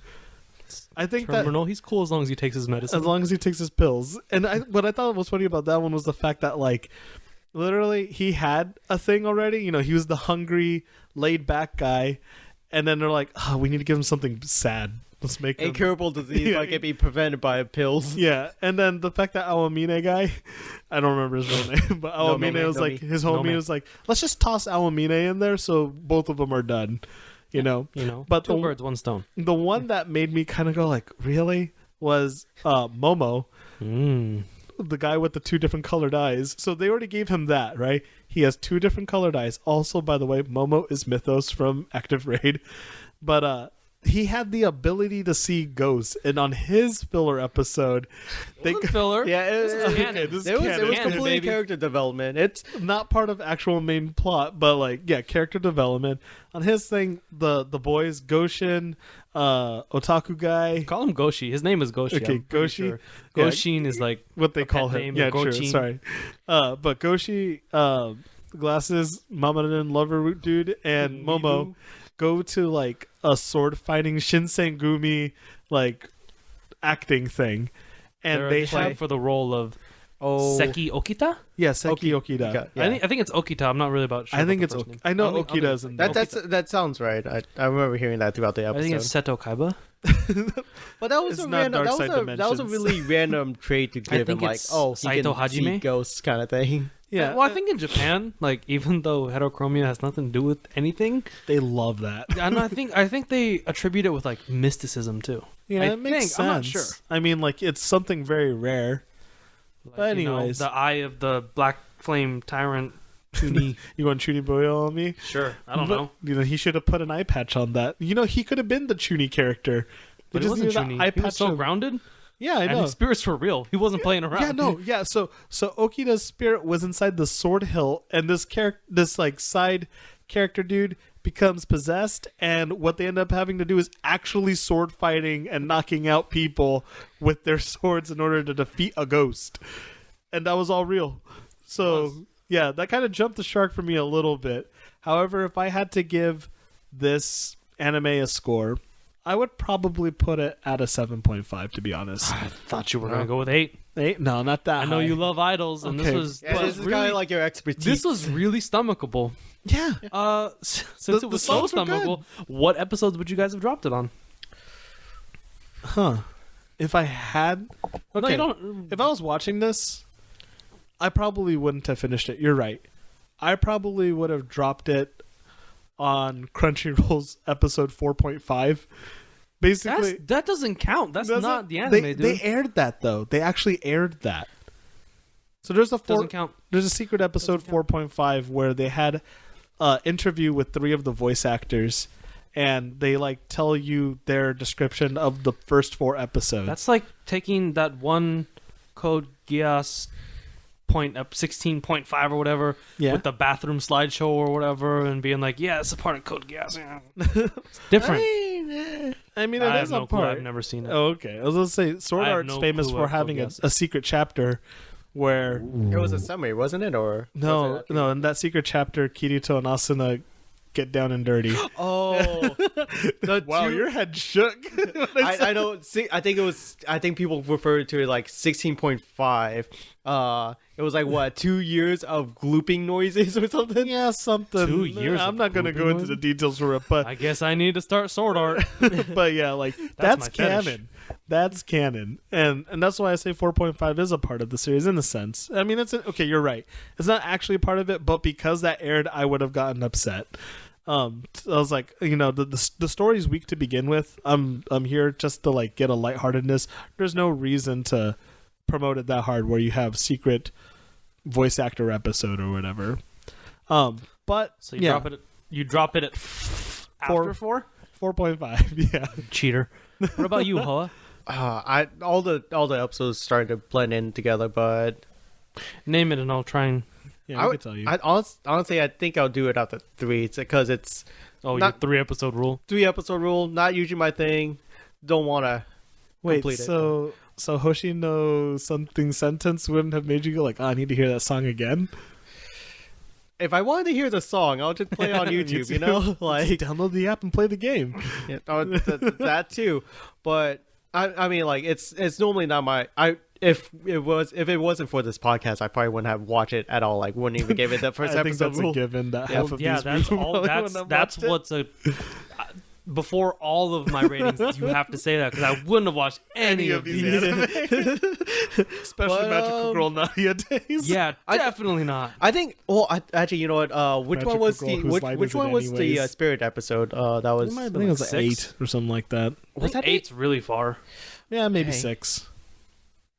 I think Terminal. He's cool as long as he takes his that medicine. as long as he takes his pills. And what I thought was funny about that one was the fact that like literally he had a thing already. He was the hungry, laid back guy, and then they're like, oh, we need to give him something sad. let's make him. Incurable disease Yeah. like it be prevented by pills. Yeah, and then the fact that Awamine guy, I don't remember his real name, but Awamine man, was no like me. his No homie man. was like, let's just toss Awamine in there so both of them are done, you know. But two the birds, one stone. the one that made me kind of go like, really, was Momo, the guy with the 2 different colored eyes. So they already gave him that, right? He has 2 different colored eyes. Also, by the way, Momo is Mythos from Active Raid, but he had the ability to see ghosts, and on his filler episode, they Filler. Yeah, This is canon. okay, this is it was canon, completely baby. character development. It's not part of actual main plot, but like, yeah, character development. On his thing, the boys, Goshin, Otaku guy, Call him Goshi. His name is Goshi. Okay, I'm pretty Goshi. Sure. Yeah. Goshin is like what they a call pet him. name, Yeah, or true. Gochin. Sorry. But Goshi, glasses, Mamadan lover root dude, and Momo go to like a sword fighting Shinsengumi like acting thing, and they're they auditioning have for the role of Seki Okita. Seki Okida. Okay. Yeah. I think it's Okita. I'm not really about sure. I about think the it's first name. I know I think- Okida's in that. there. That sounds right. I remember hearing that throughout the I episode. think it's Seto Kaiba. But that was It's a not random. Dark That was Side a, that was a Dimensions. really random trait to give him. think Like, it's oh, he Saito can see Hajime. ghosts kind of thing. Yeah, Well, I think in Japan, like even though heterochromia has nothing to do with anything, they love that. I think they attribute it with like mysticism too. Yeah, I it makes think, sense. I'm not sure. I mean, like it's something very rare. Like, But you know, anyways. the eye of the black flame tyrant. Tuni. You want Chuni Boyo on me? Sure, I don't But, know. You know, he should have put an eye patch on that. You know, he could have been the Chuni character. But They it wasn't needed that Chuni. eye He was patch so of- grounded, Yeah, I and know. his spirits were real. He wasn't playing around. Yeah, no, yeah. So Okida's spirit was inside the sword hilt, and this like side character dude becomes possessed, and what they end up having to do is actually sword fighting and knocking out people with their swords in order to defeat a ghost, and that was all real. So yeah, that kind of jumped the shark for me a little bit. However, if I had to give this anime a score, I would probably put it at a 7.5, to be honest. I thought you were gonna go with 8. 8? No, not that I know high. you love idols, and Okay. this was Yeah, this is really, kind of like your expertise. this was really stomachable. Yeah. Since The it was so songs were good. stomachable, what episodes would you guys have dropped it on? Huh. If I had... Okay. No, you don't. If I was watching this, I probably wouldn't have finished it. You're right. I probably would have dropped it on Crunchyroll's episode 4.5. Basically, That doesn't count. That's doesn't- not the anime, they, dude. They aired that, though. They actually aired that. So there's a doesn't count. There's a secret episode 4.5 where they had an interview with 3 of the voice actors, and they like tell you their description of the first 4 episodes. That's like taking that one Code Geass point up 16.5 or whatever Yeah. with the bathroom slideshow or whatever and being like, yeah, it's a part of Code Geass. Yeah. It's different. I mean, I it have is no a clue. part. I've never seen it. Oh, okay. I was gonna say Sword I have Art's no famous clue for what having Code a, Geass a secret chapter where It was a summary, wasn't it? Or no, no, in that secret chapter, Kirito and Asuna get down and dirty. Oh, the Wow, two- your head shook. I don't see. I think people refer to it like 16.5. It was like what 2 years of glooping noises or something. Yeah, something. 2 years I'm of not gonna go glooping into the noises? details for it, but I guess I need to start Sword Art. but yeah, like that's my fetish. canon. That's canon, and that's why I say 4.5 is a part of the series in a sense. I mean, okay. You're right. It's not actually a part of it, but because that aired, I would have gotten upset. I was like, you know, the story's weak to begin with. I'm here just to like get a lightheartedness. There's no reason to promote it that hard where you have secret voice actor episode or whatever. But So you yeah, drop it at after 4? 4.5. Yeah. Cheater. What about you, Hoa? All the episodes started to blend in together, but Name it and I'll try and... Yeah, I can tell you. Honestly, I think I'll do it after 3. It's because it's Oh, Not- your 3-episode rule. 3 episode rule. Not usually my thing. Don't want to Wait, complete it. so Hoshino something sentence wouldn't have made you go like, oh, I need to hear that song again? If I wanted to hear the song, I'll just play it on YouTube. You know, like download the app and play the game. yeah, that too. But I mean, like it's normally not my. If it wasn't for this podcast, I probably wouldn't have watched it at all. Like wouldn't even give it the first I think episode that's rule. a given that Yeah, half of Yeah, these that's people all. probably wouldn't have That's watched it. what's a. before all of my ratings, you have to say that because I wouldn't have watched any of these. anime. Especially But, Magical Girl Nadia days. Yeah, definitely not. I think. Well, actually, you know what? Which Magical one was Girl, the whose line which is it one was the anyways? Spirit episode? That was. It might have I been think it was like like 6. 8 or something like that. Was that 8's really far. Yeah, maybe Dang. 6.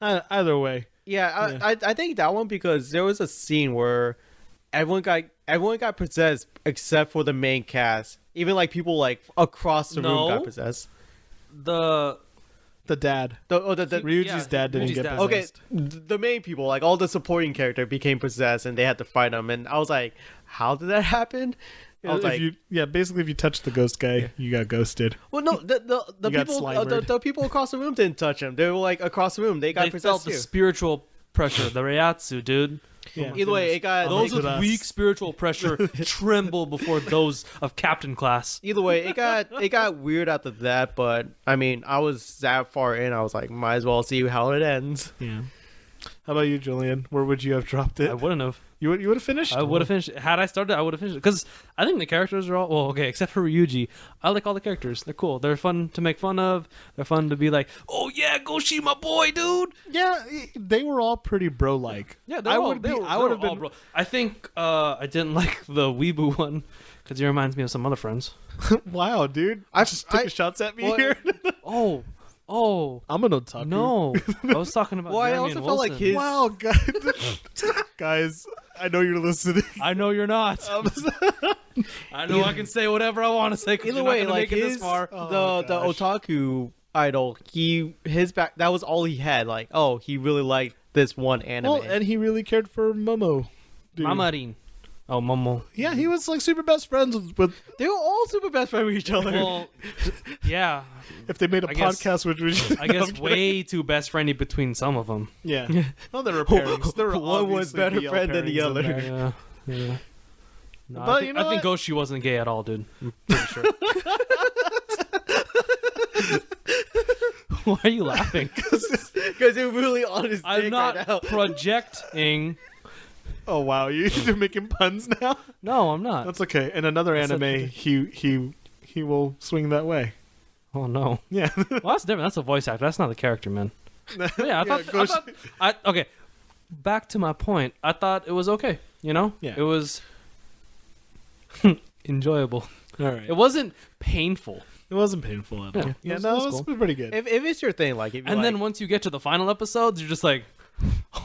Either way. Yeah, I think that one because there was a scene where everyone got possessed except for the main cast. Even like people like across the room No. got possessed. The The dad. The Ryuji's yeah, dad didn't Ryuji's get dad. possessed. okay, the main people, like all the supporting character, became possessed and they had to fight them. And I was like, how did that happen? I was like, Basically, if you touch the ghost guy, you got ghosted. well, no, the You got people, slimered. the people across the room didn't touch him. They were like across the room. They got they felt possessed the too. spiritual pressure, the Reiatsu, dude. Yeah. Either way, it got Those Look with at us. weak spiritual pressure tremble before those of captain class. Either way, it got weird after that. But I mean, I was that far in. I was like, might as well see how it ends. Yeah. How about you, Julian? Where would you have dropped it? I wouldn't have. You would have finished? I would have finished. Had I started, I would have finished it. Because I think the characters are all, well, okay, except for Ryuji. I like all the characters. They're cool. They're fun to make fun of. They're fun to be like, oh yeah, Goshi, my boy, dude. Yeah, they were all pretty bro-like. Yeah, I would have been. bro. I think I didn't like the Weebu one because he reminds me of some other friends. Wow, dude! I just took shots at me Well, here. Oh, I'm an otaku. no. I was talking about Well, I Jeremy also and felt like Wilson. his- Wow, guys, I know you're listening. I know you're not. I know I can say whatever I want to say. 'cause Either you're not way, gonna like make it his this far. Oh, the gosh. otaku idol, his back that was all he had. Like, oh, he really liked this one anime. Well, and he really cared for Momo. Dude. Mamarin. Oh, Momo. Yeah, he was like super best friends with they were all super best friends with each other. Well, yeah. if they made a I guess- podcast, which was I guess way too best friendly between some of them. yeah. Well, there were pairings. There were One was obviously better BL friend than the pairings in other. there. Yeah. No, But I think, you know I think what? Goshi wasn't gay at all, dude. I'm pretty sure. Why are you laughing? Because they're really on his I'm dick not right now. projecting. Oh wow, you're making puns now. No, I'm not. That's okay. In another That's anime, okay. he will swing that way. Oh no. Yeah. Well, that's different. That's a voice actor. That's not the character, man. But yeah, okay. Back to my point. I thought it was okay. You know, Yeah. it was enjoyable. All right. It wasn't painful. It wasn't painful at all. Yeah, Yeah, it no, was it was cool. pretty good. If it's your thing, like, if you And like, then once you get to the final episodes, you're just like,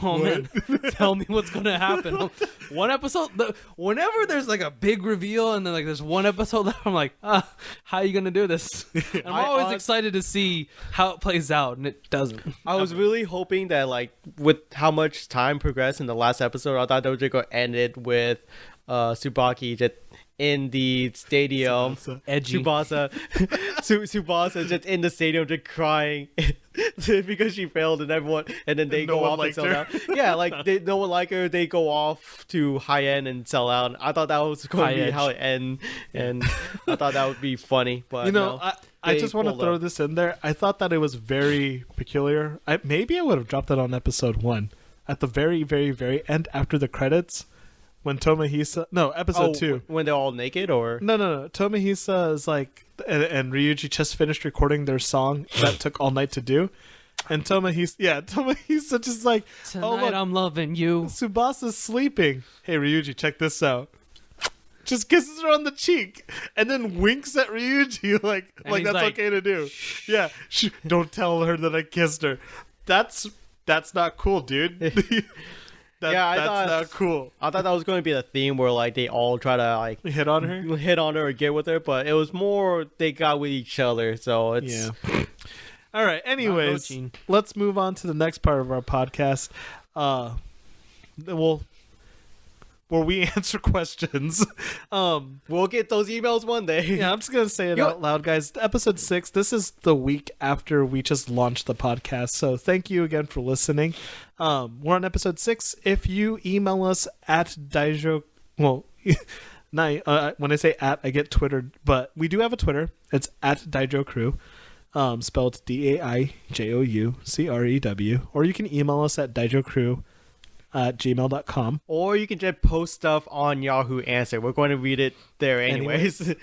oh man, tell me what's gonna happen. One episode, whenever there's like a big reveal, and then like there's one episode that I'm like, how are you gonna do this? And I'm always excited to see how it plays out, and it doesn't. I was really hoping that, like, with how much time progressed in the last episode, I thought they were just gonna end it with Tsubaki just in the stadium. Tsubasa. Edgy. Tsubasa just in the stadium just crying because she failed and everyone, and then they And no go one off and liked sell her. out. Yeah, like no one like her. They go off to high end and sell out. I thought that was going High to be edge. how it end, and I thought that would be funny. But You know, no, I they just want to pulled throw up. this in there. I thought that it was very peculiar. Maybe I would have dropped that on episode 1 at the very, very, very end after the credits when Tomohisa. No, episode 2. when they're all naked, or No. Tomohisa is like, and Ryuji just finished recording their song that took all night to do. And Tomohisa just like, Tonight oh, look, I'm loving you. Tsubasa's sleeping. Hey, Ryuji, check this out. Just kisses her on the cheek and then winks at Ryuji like And that's he's like, okay to do. Yeah, don't tell her that I kissed her. That's not cool, dude. Yeah, I that's thought- not cool. I thought that was going to be the theme where like they all try to like Hit on her. hit on her or get with her, but it was more they got with each other. So it's Yeah. All right. Anyways, Gene. let's move on to the next part of our podcast. Where we answer questions. we'll get those emails one day. Yeah, I'm just gonna say it out loud, guys. Episode 6. This is the week after we just launched the podcast, so thank you again for listening. We're on episode 6. If you email us at Daijo, well, when I say at, I get Twittered, but we do have a Twitter. It's at Daijo Crew, spelled DAIJOUCREW, or you can email us at daijocrew@gmail.com. Or you can just post stuff on Yahoo Answer. We're going to read it there anyways.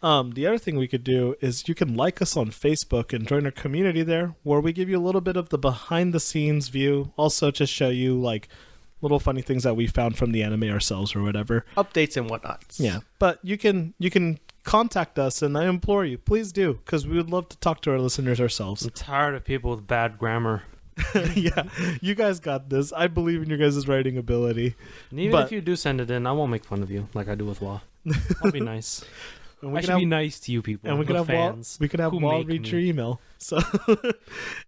The other thing we could do is you can like us on Facebook and join our community there, where we give you a little bit of the behind the scenes view. Also, to show you like little funny things that we found from the anime ourselves or whatever. Updates and whatnot. Yeah, but you can contact us, and I implore you, please do, because we would love to talk to our listeners ourselves. I'm tired of people with bad grammar. Yeah, you guys got this. I believe in your guys' writing ability. And even But- if you do send it in, I won't make fun of you like I do with Law. I'll be nice. And I should be nice to you people. and we can the have Wall, fans. we can have who Wall make read me. your email. So,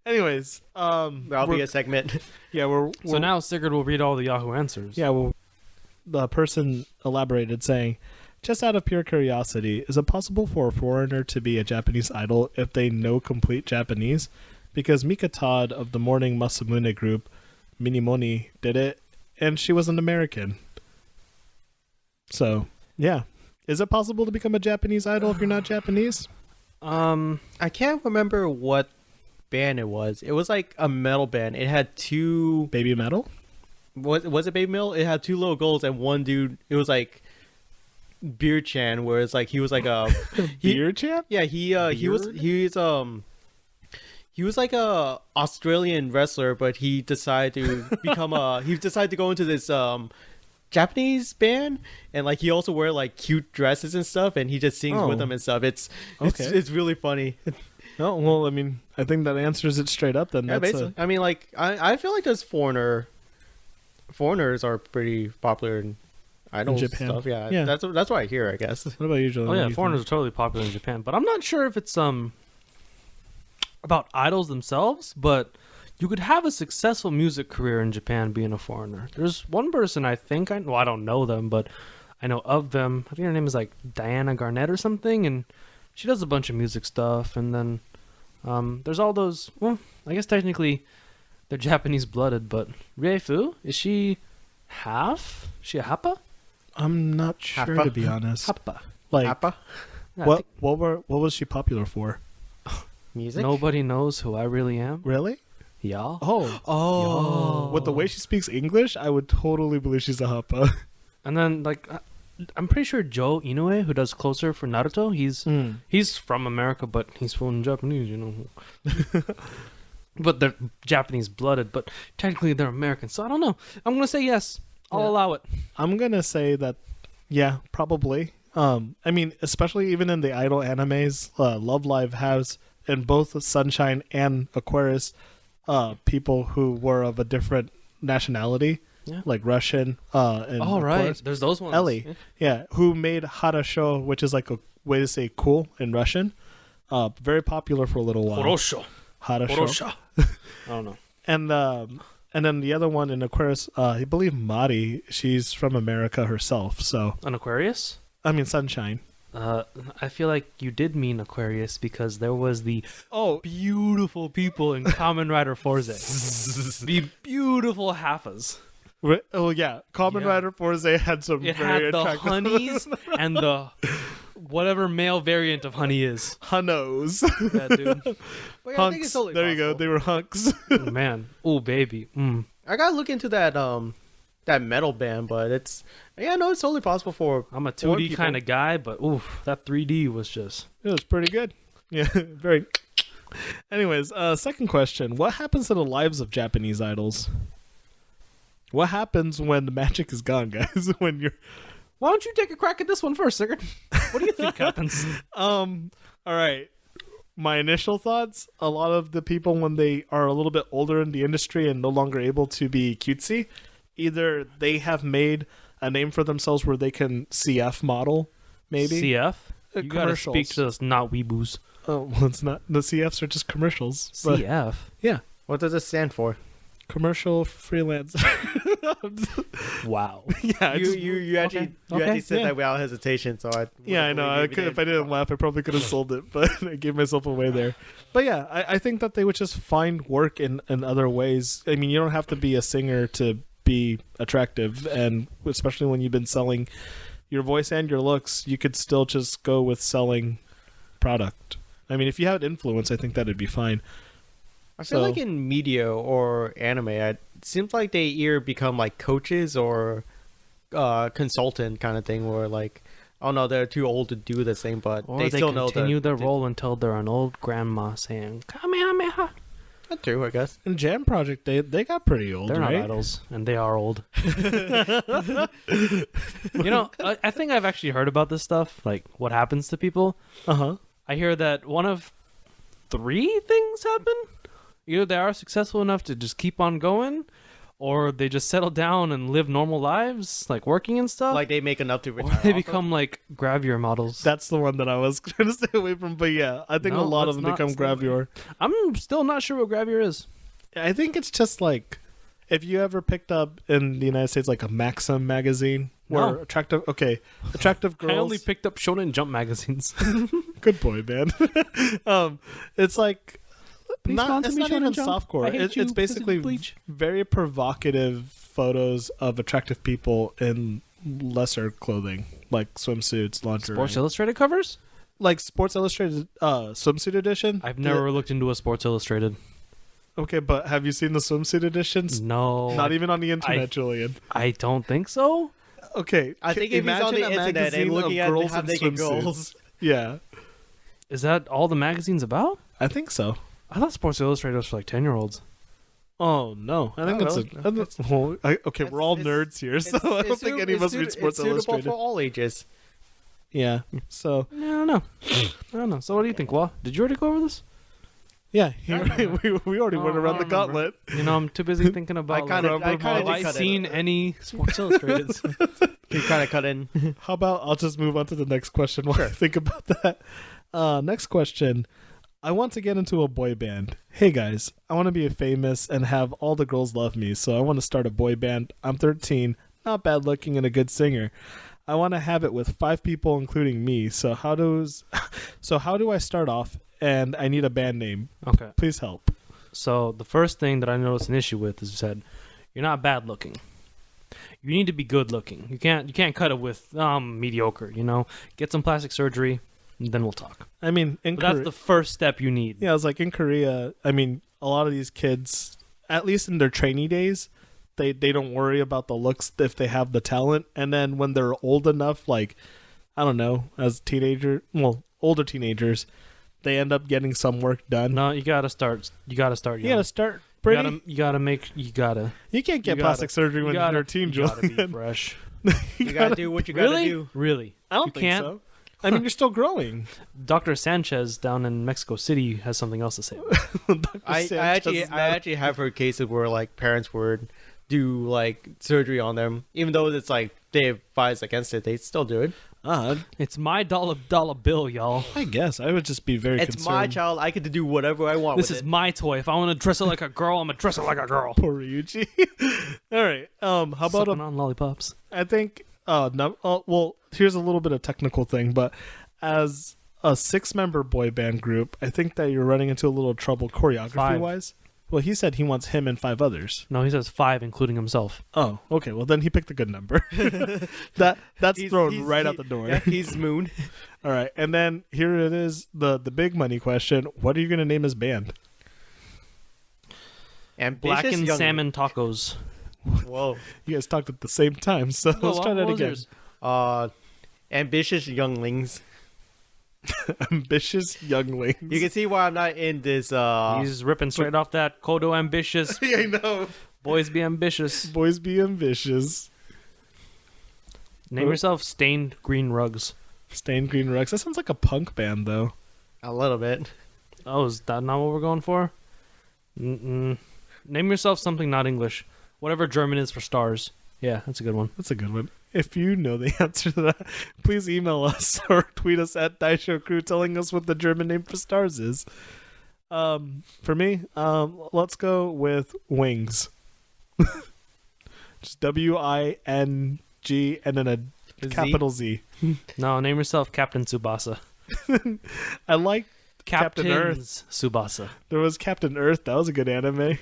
anyways, That'll be a segment. yeah, we're So now Sigurd will read all the Yahoo answers. yeah, well, the person elaborated saying, just out of pure curiosity, is it possible for a foreigner to be a Japanese idol if they know complete Japanese? Because Mika Todd of the Morning Masamune group, Minimoni, did it, and she was an American. So, yeah. Is it possible to become a Japanese idol if you're not Japanese? I can't remember what band it was. It was like a metal band. It had two. Baby metal? Was it Baby Metal? It had two little goals, and one dude. It was like Beer Chan, where it's like he was like a Beer champ? Yeah, he was like a Australian wrestler, but he decided to go into this Japanese band, and like he also wear like cute dresses and stuff, and he just sings Oh. with them and stuff. It's Okay. it's really funny. Oh, well, I mean, I think that answers it straight up then. Yeah, That's basically. I mean, like I feel like those foreigners are pretty popular in idol Japan. stuff. Yeah, Yeah. that's what I hear, I guess. what about you, Julian? Oh What yeah, do you foreigners think? are totally popular in Japan, but I'm not sure if it's about idols themselves, but you could have a successful music career in Japan being a foreigner. There's one person I don't know them, but I know of them. I think her name is like Diana Garnett or something, and she does a bunch of music stuff. And then there's all those. Well, I guess technically they're Japanese blooded, but Riefu, is she half? Is she a Happa? I'm not sure, Happa. to be honest. Happa. Like, Appa Yeah, I what think what was she popular for? music. nobody knows who I really am. Really? Yeah. Oh. With the way she speaks English, I would totally believe she's a Happa. And then, like, I'm pretty sure Joe Inoue, who does Closer for Naruto, he's from America, but he's full Japanese, you know. But they're Japanese blooded, but technically they're American. So I don't know. I'm gonna say yes. I'll Yeah. allow it. I'm gonna say that, yeah, probably. I mean, especially even in the idol animes, Love Live has in both Sunshine and Aquarius, people who were of a different nationality, Yeah. like Russian. And All right. Aquarius. There's those ones. Ellie, yeah, who made Harasho, which is like a way to say cool in Russian. Very popular for a little while. Horosho. Harasho. Horosha. I don't know. And then the other one in Aquarius, I believe Mari, she's from America herself. So, An Aquarius? I mean, Sunshine. I feel like you did mean Aquarius because there was the Oh, beautiful people in Kamen Rider Forze. The beautiful Haffas. oh yeah. Kamen Yeah. Rider Forze had some It very had the attractive honeys and the whatever male variant of honey is. hunnos. Yeah, dude. But yeah, I think Hunks. it's totally There you go. possible. They were hunks. Oh, man. Oh, baby. I gotta look into that metal band, but it's totally possible for. I'm a foreign 2D people. kind of guy, but oof, that 3D was just... It was pretty good. Yeah, very. Anyways, second question. What happens to the lives of Japanese idols? What happens when the magic is gone, guys? When you're Why don't you take a crack at this one first, Sigurd? What do you think happens? all right. My initial thoughts, a lot of the people when they are a little bit older in the industry and no longer able to be cutesy, either they have made a name for themselves where they can CF model, maybe. CF? You gotta commercials. speak to us not weeboos. Oh, well, it's not. The CFs are just commercials. but- CF? yeah. What does it stand for? Commercial freelance. Wow. yeah. You actually said yeah. that without hesitation, so I. Yeah, I know. I could, if I didn't laugh, I probably could have sold it, but I gave myself away there. But yeah, I think that they would just find work in other ways. I mean, you don't have to be a singer to be attractive, and especially when you've been selling your voice and your looks, you could still just go with selling product. I mean, if you had influence, I think that'd be fine. I feel So- like in media or anime, it seems like they either become like coaches or consultant kind of thing, where like Oh no, they're too old to do the same, but Or they they still know continue their the role until they're an old grandma saying Kamehameha. That's true, I guess. In Jam Project, they got pretty old, They're right? not idols, and they are old. I think I've actually heard about this stuff, like what happens to people. Uh-huh. I hear that one of 3 things happen. Either they are successful enough to just keep on going, or they just settle down and live normal lives, like working and stuff. Like they make enough to or retire. they off of. become like Gravier models. That's the one that I was trying to stay away from. But yeah, I think No, a lot of let's them not become stay away. Gravior. I'm still not sure what Gravier is. I think it's just like if you ever picked up in the United States like a Maxim magazine where No. attractive girls. I only picked up Shonen Jump magazines. Good boy, man. It's like Please sponsor it's me, not Shonen even Jump. softcore. I hate It's you 'cause of basically Bleach. very provocative photos of attractive people in lesser clothing, like swimsuits, lingerie, Sports Illustrated covers? like Sports Illustrated swimsuit edition. I've never looked into a Sports Illustrated. Okay, but have you seen the swimsuit editions? No. Not even on the internet, Julian. I don't think so. Okay, I think if he's on the imagine a internet and magazine looking of at girls half in naked swimsuits. girls. Yeah, Is that all the magazine's about? I think so. I thought Sports Illustrated was for like 10-year-olds. Oh no, I think Oh, that's really? a. That's, well, okay, we're all nerds here, so I don't think any of us read Sports It's suitable Illustrated. for all ages. Yeah, so Yeah, I don't know. I don't know. So what do you think, Wa? Did you already go over this? yeah, we already went Oh, around I the don't gauntlet. You know, I'm too busy thinking about I kinda have I did cut it. seen any Sports Illustrated? You kind of cut in. How about I'll just move on to the next question while I think about that. Next question. I want to get into a boy band. Hey guys, I want to be famous and have all the girls love me, so I want to start a boy band. I'm 13, not bad looking and a good singer. I want to have it with 5 people including me. So how do I start off? And I need a band name. Okay. Please help. So the first thing that I noticed an issue with is you said you're not bad looking. You need to be good looking. You can't cut it with mediocre. Get some plastic surgery, and then we'll talk. I mean, But that's the first step you need. Yeah, I was like in Korea. I mean, a lot of these kids, at least in their trainee days, they don't worry about the looks if they have the talent. And then when they're old enough, like I don't know, as older teenagers, they end up getting some work done. No, you gotta start. You gotta start. You gotta start You pretty. You gotta. You can't get you plastic surgery You when gotta, you're 13, you gotta be Julian. fresh. You gotta do what you gotta Really? do. Really? I don't You think can't? so. I mean, you're still growing. Dr. Sanchez down in Mexico City has something else to say. I actually have heard cases where like parents would do like surgery on them, even though it's like they advise against it, they still do it. It's my dollar bill, y'all. I guess I would just be very It's concerned. my child. I get to do whatever I want This with is it. my toy. If I want to dress it like a girl, I'm gonna dress it like a girl. Poor Ryuji. All right. How about Sucking on lollipops? I think. No. Well, here's a little bit of technical thing, but as a 6-member boy band group, I think that you're running into a little trouble choreography 5. wise. Well, he said he wants him and 5 others. No, he says 5, including himself. Oh, okay. Well, then he picked a good number. That's thrown right out the door. Yeah, he's Moon. All right, and then here it is, the big money question: what are you going to name his band? Ambitious Blackened young- salmon tacos. Whoa. You guys talked at the same time, so let's try that What was again. yours? Ambitious younglings. Ambitious younglings. You can see why I'm not in this. He's ripping straight off that Kodou Ambitious. Yeah, I know. Boys be ambitious. Boys be ambitious. Name yourself Stained Green Rugs. Stained Green Rex. That sounds like a punk band, though. A little bit. Oh, is that not what we're going for? Mm-mm. Name yourself something not English. Whatever German is for stars. Yeah, that's a good one. That's a good one. If you know the answer to that, please email us or tweet us at Daisho Crew telling us what the German name for stars is. For me, let's go with Wings. Just WING and then a capital Z. No, name yourself Captain Tsubasa. I like Captain Earth. Captain's Tsubasa. There was Captain Earth. That was a good anime.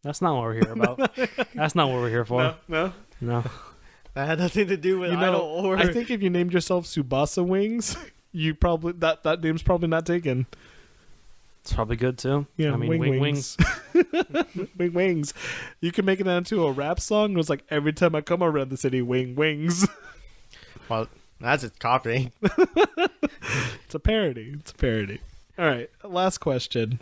That's not what we're here about. That's not what we're here for. No. No. That had nothing to do with You idol know, or. I think if you named yourself Tsubasa Wings, you probably that name's probably not taken. It's probably good too. Yeah, I mean, wings. Wing wings. You can make it into a rap song. It was like every time I come around the city, wing wings. Well, That's its copying. It's a parody. It's a parody. All right, last question.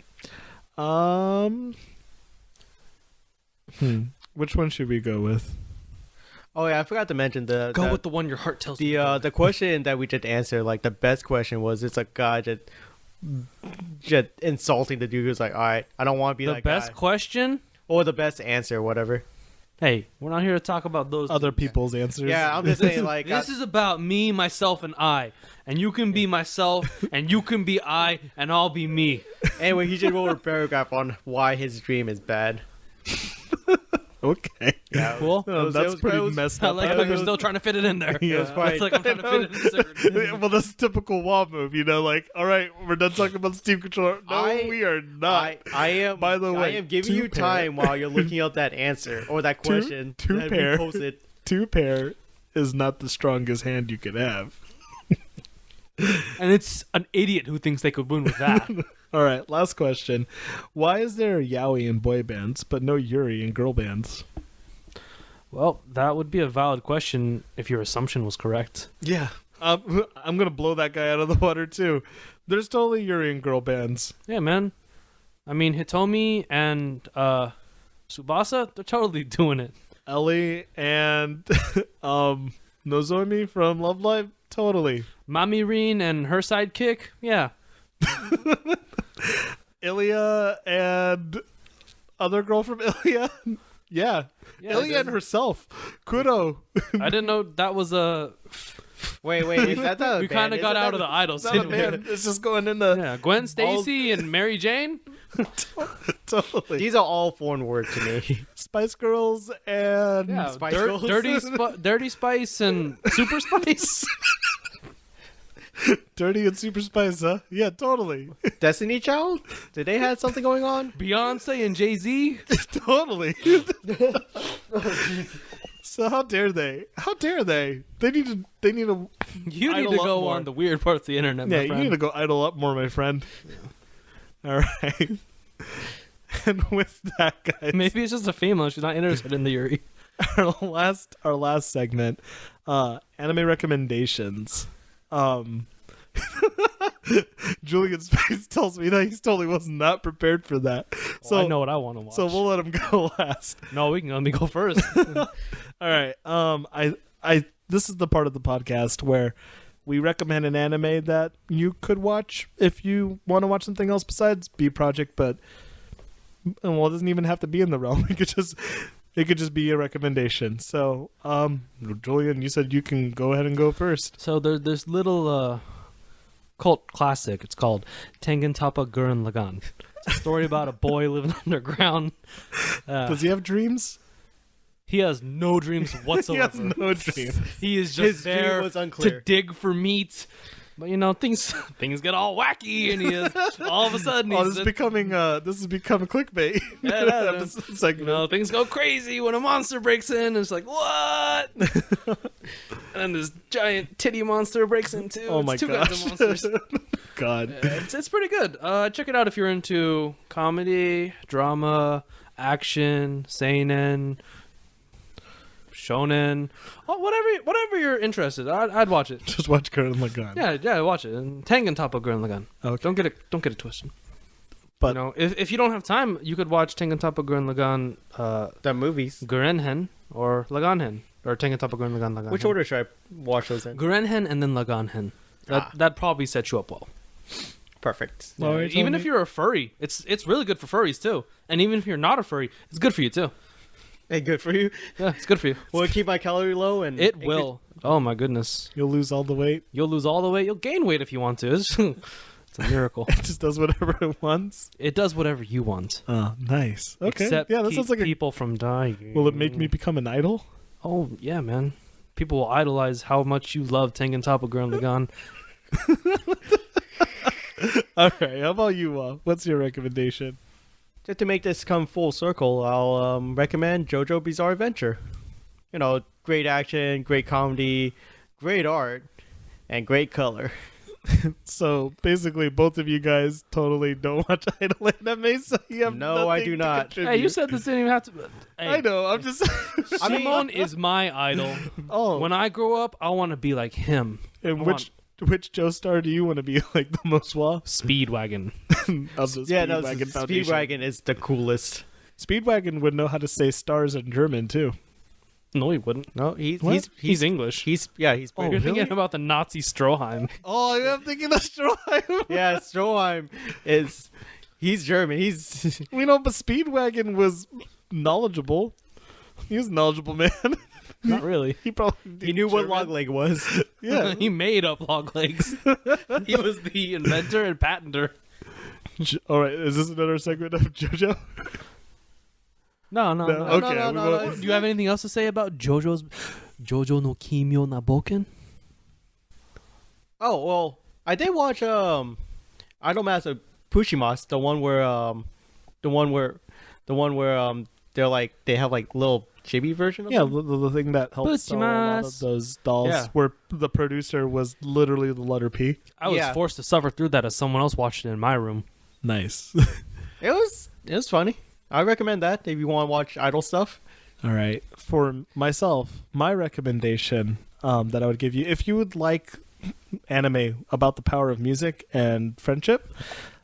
Which one should we go with? Oh yeah, I forgot to mention Go with the one your heart tells you. the question that we just answered. Like the best question was, it's a guy just insulting the dude who's like, all right, I don't want to be The that best guy. question? Or the best answer, whatever. Hey, we're not here to talk about those Other things. people's answers. Yeah, I'm just saying like This is about me, myself, and I. And you can be myself, and you can be I, and I'll be me. anyway, he just wrote a paragraph on why his dream is bad. Okay. Yeah, Cool. That's pretty messed I up. like how you're still trying to fit it in there. Yeah. It was quite- It's like I'm trying to fit it in the cigarette. Well, that's a typical wall move, like, all right, we're done talking about the Steam controller. No, we are not. I am. By the way, I am giving two you pair. time while you're looking up that answer or that question. two that we pair. posted. 2-pair is not the strongest hand you could have. And it's an idiot who thinks they could win with that. All right, last question. Why is there yaoi in boy bands, but no yuri in girl bands? Well, that would be a valid question if your assumption was correct. Yeah. I'm going to blow that guy out of the water, too. There's totally yuri in girl bands. Yeah, man. I mean, Hitomi and Tsubasa, they're totally doing it. Ellie and Nozomi from Love Live, totally. Mamirin and her sidekick, yeah. Ilya and other girl from Ilya. Yeah. Yeah, Ilya and herself. Kudo. I didn't know that was a... Wait, is that the We band? kind of Isn't got that out of the idols. Not a didn't we? man. It's just going into Yeah, Gwen Stacy and Mary Jane. totally. These are all foreign words to me. Spice Girls and Yeah, Spice Girls. Dirty Spice and Super Spice. Dirty and Super Spice, huh? Yeah, totally. Destiny Child? Did they have something going on? Beyonce and Jay-Z. Totally. So how dare they? How dare they? They need to You need idle to up go more. on the weird parts of the internet, Yeah, my you friend. need to go idle up more, my friend. All right. And with that, guys, Maybe it's just a female. She's not interested in the Yuri. our last segment, anime recommendations. Julian's face tells me that he totally was not prepared for that. So I know what I want to watch. So we'll let him go last. No, we can let me go first. All right. I this is the part of the podcast where we recommend an anime that you could watch if you want to watch something else besides B Project, but well, it doesn't even have to be in the realm. It could just be a recommendation. So, Julian, you said you can go ahead and go first. So there's this little cult classic. It's called Tengen Toppa Gurren Lagann. It's a story about a boy living underground. Does he have dreams? He has no dreams He whatsoever. has no dreams. He is just His dream there was to unclear. dig for meat. But things get all wacky, and he is all of a sudden. Oh, he's this is becoming clickbait. Yeah, it is. Episode segment. things go crazy when a monster breaks in. And it's like, what? And then this giant titty monster breaks in too. Oh It's my two gosh. kinds of monsters. God. It's pretty good. Check it out if you're into comedy, drama, action, seinen, shonen, whatever you're interested. I'd watch it. Just watch Gurren Lagann. Yeah, watch it. And Tengen Toppa Gurren Lagann. Okay. Don't get it twisted. But if you don't have time, you could watch Tengen Toppa Gurren Lagann, The movies. Gurenhen or Laganhen or Tengen Toppa Gurren Lagann Laganhen. Which order should I watch those in? Gurenhen and then Laganhen. That probably sets you up well. Perfect. Well, you're Even telling if me- you're a furry, it's really good for furries too. And even if you're not a furry, it's good for you too. Hey, good for you. Yeah, it's good for you. Will it keep my calorie low? And It will. Oh my goodness. You'll lose all the weight. You'll lose all the weight. You'll gain weight if you want to. It's a miracle. It just does whatever it wants. It does whatever you want. Oh, nice. Okay. Except yeah, that keep sounds like people from dying. Will it make me become an idol? Oh yeah, man. People will idolize how much you love Tengen Toppa Gurren Lagann. All right. How about you? What's your recommendation? Just to make this come full circle, I'll recommend JoJo Bizarre Adventure. Great action, great comedy, great art, and great color. So basically, both of you guys totally don't watch idol anime, so you have No, I nothing do to not. contribute. Hey, you said this didn't even have to. Hey, I know. I'm just. Simone is my idol. Oh, When I grow up, I want to be like him. and I which Joestar do you want to be like the most well Speedwagon. of the Yeah, no, Speedwagon Foundation? Speedwagon is the coolest. Speedwagon would know how to say stars in German too. No, he wouldn't. No, he's What? He's English. he's Oh, British. You're thinking about the Nazi Stroheim. Oh, I'm thinking of Stroheim. Yeah, Stroheim he's German. He's We know, but Speedwagon was knowledgeable. He was a knowledgeable man. Not really. He probably he knew what German. log leg was. Yeah. He made up log legs. He was the inventor and patenter. All right, is this another segment of JoJo? No. Okay. no, we no, won't- no. Do you have anything else to say about JoJo no Kimyo na Boken? Oh well, I did watch Idolmaster Pushimas, the one where they're like they have like little chibi version of Yeah, them. the thing that helped sell a lot of Puchimas. those dolls, Yeah. where the producer was literally the letter P. I was Yeah. forced to suffer through that as someone else watched it in my room. Nice. It was funny. I recommend that if you want to watch idol stuff. All right. For myself, my recommendation that I would give you, if you would like anime about the power of music and friendship,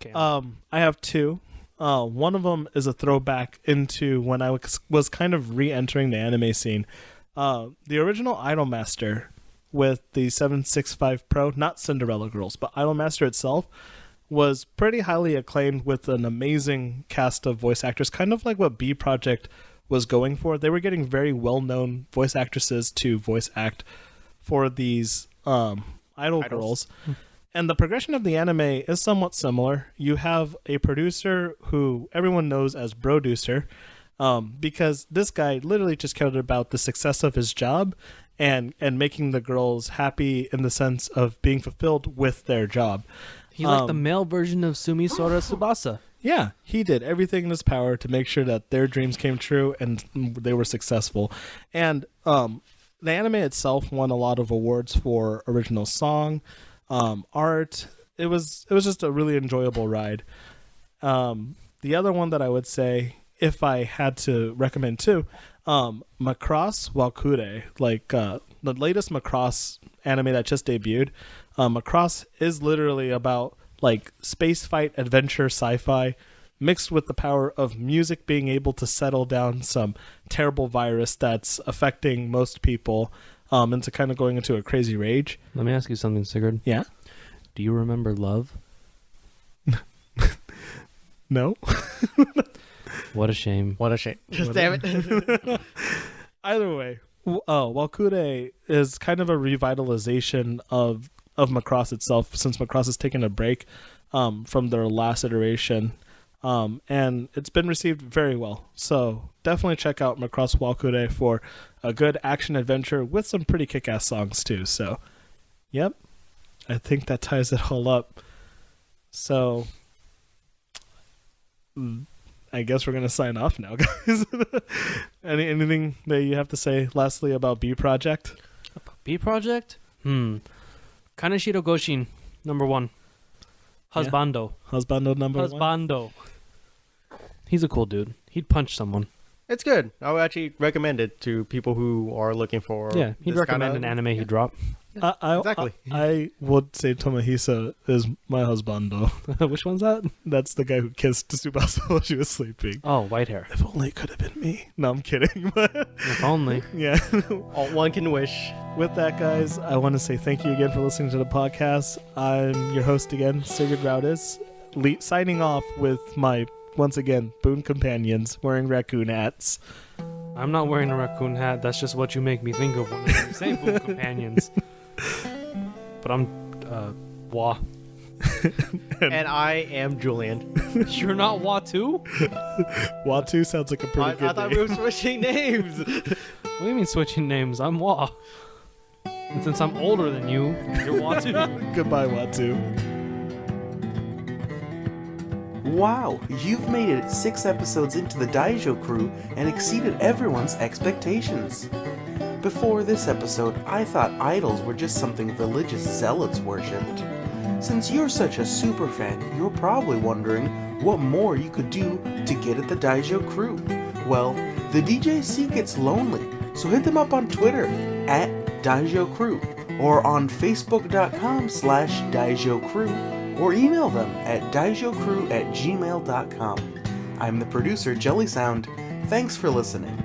Okay. I have two. One of them is a throwback into when I was kind of re-entering the anime scene. The original Idolmaster with the 765 Pro, not Cinderella Girls, but Idolmaster itself, was pretty highly acclaimed with an amazing cast of voice actors, kind of like what B Project was going for. They were getting very well-known voice actresses to voice act for these idol girls. And the progression of the anime is somewhat similar. You have a producer who everyone knows as Broducer, because this guy literally just cared about the success of his job and making the girls happy in the sense of being fulfilled with their job. He's like the male version of Sumi Sora Tsubasa. Yeah, he did everything in his power to make sure that their dreams came true and they were successful. And the anime itself won a lot of awards for original song, art. It was just a really enjoyable ride. The other one that I would say, if I had to recommend too, Macross Walkure, like the latest Macross anime that just debuted. Macross is literally about like space fight adventure sci-fi mixed with the power of music being able to settle down some terrible virus that's affecting most people into kind of going into a crazy rage. Let me ask you something, Sigurd. Yeah? Do you remember Love? No? What a shame. What a shame! Damn it! Either way, Walkure is kind of a revitalization of Macross itself, since Macross has taken a break from their last iteration, and it's been received very well. So definitely check out Macross Walkure for a good action adventure with some pretty kick-ass songs too. So, yep, I think that ties it all up. So, I guess we're gonna sign off now, guys. Anything that you have to say lastly about B Project? B Project? Kaneshiro Goshin, number 1. Husbando. Husbando number one. Husbando. He's a cool dude. He'd punch someone. It's good. I would actually recommend it to people who are looking for. Yeah, he'd this recommend kinda- an anime he'd drop. Exactly. I would say Tomohisa is my husbando. Which one's that? That's the guy who kissed Tsubasa while she was sleeping. Oh, white hair. If only it could have been me. No, I'm kidding. But If only. yeah. All one can wish. With that, guys, I want to say thank you again for listening to the podcast. I'm your host again, Sigurd Raudis, signing off with my, once again, boon companions wearing raccoon hats. I'm not wearing a raccoon hat. That's just what you make me think of when you say Boom Companions. But I'm, Wah. And I am Julian. You're not Wah too? Watu sounds like a pretty I good thought name. we were switching names. What do you mean switching names? I'm Wah. And since I'm older than you, you're Wah too. Goodbye, Watu. Wow, you've made it 6 episodes into the Daijo crew and exceeded everyone's expectations. Before this episode, I thought idols were just something religious zealots worshipped. Since you're such a super fan, you're probably wondering what more you could do to get at the Daijo crew. Well, the DJC gets lonely, so hit them up on Twitter at Daijo Crew or on Facebook.com/Daijo Crew or email them at daijocrew@gmail.com. I'm the producer, Jelly Sound. Thanks for listening.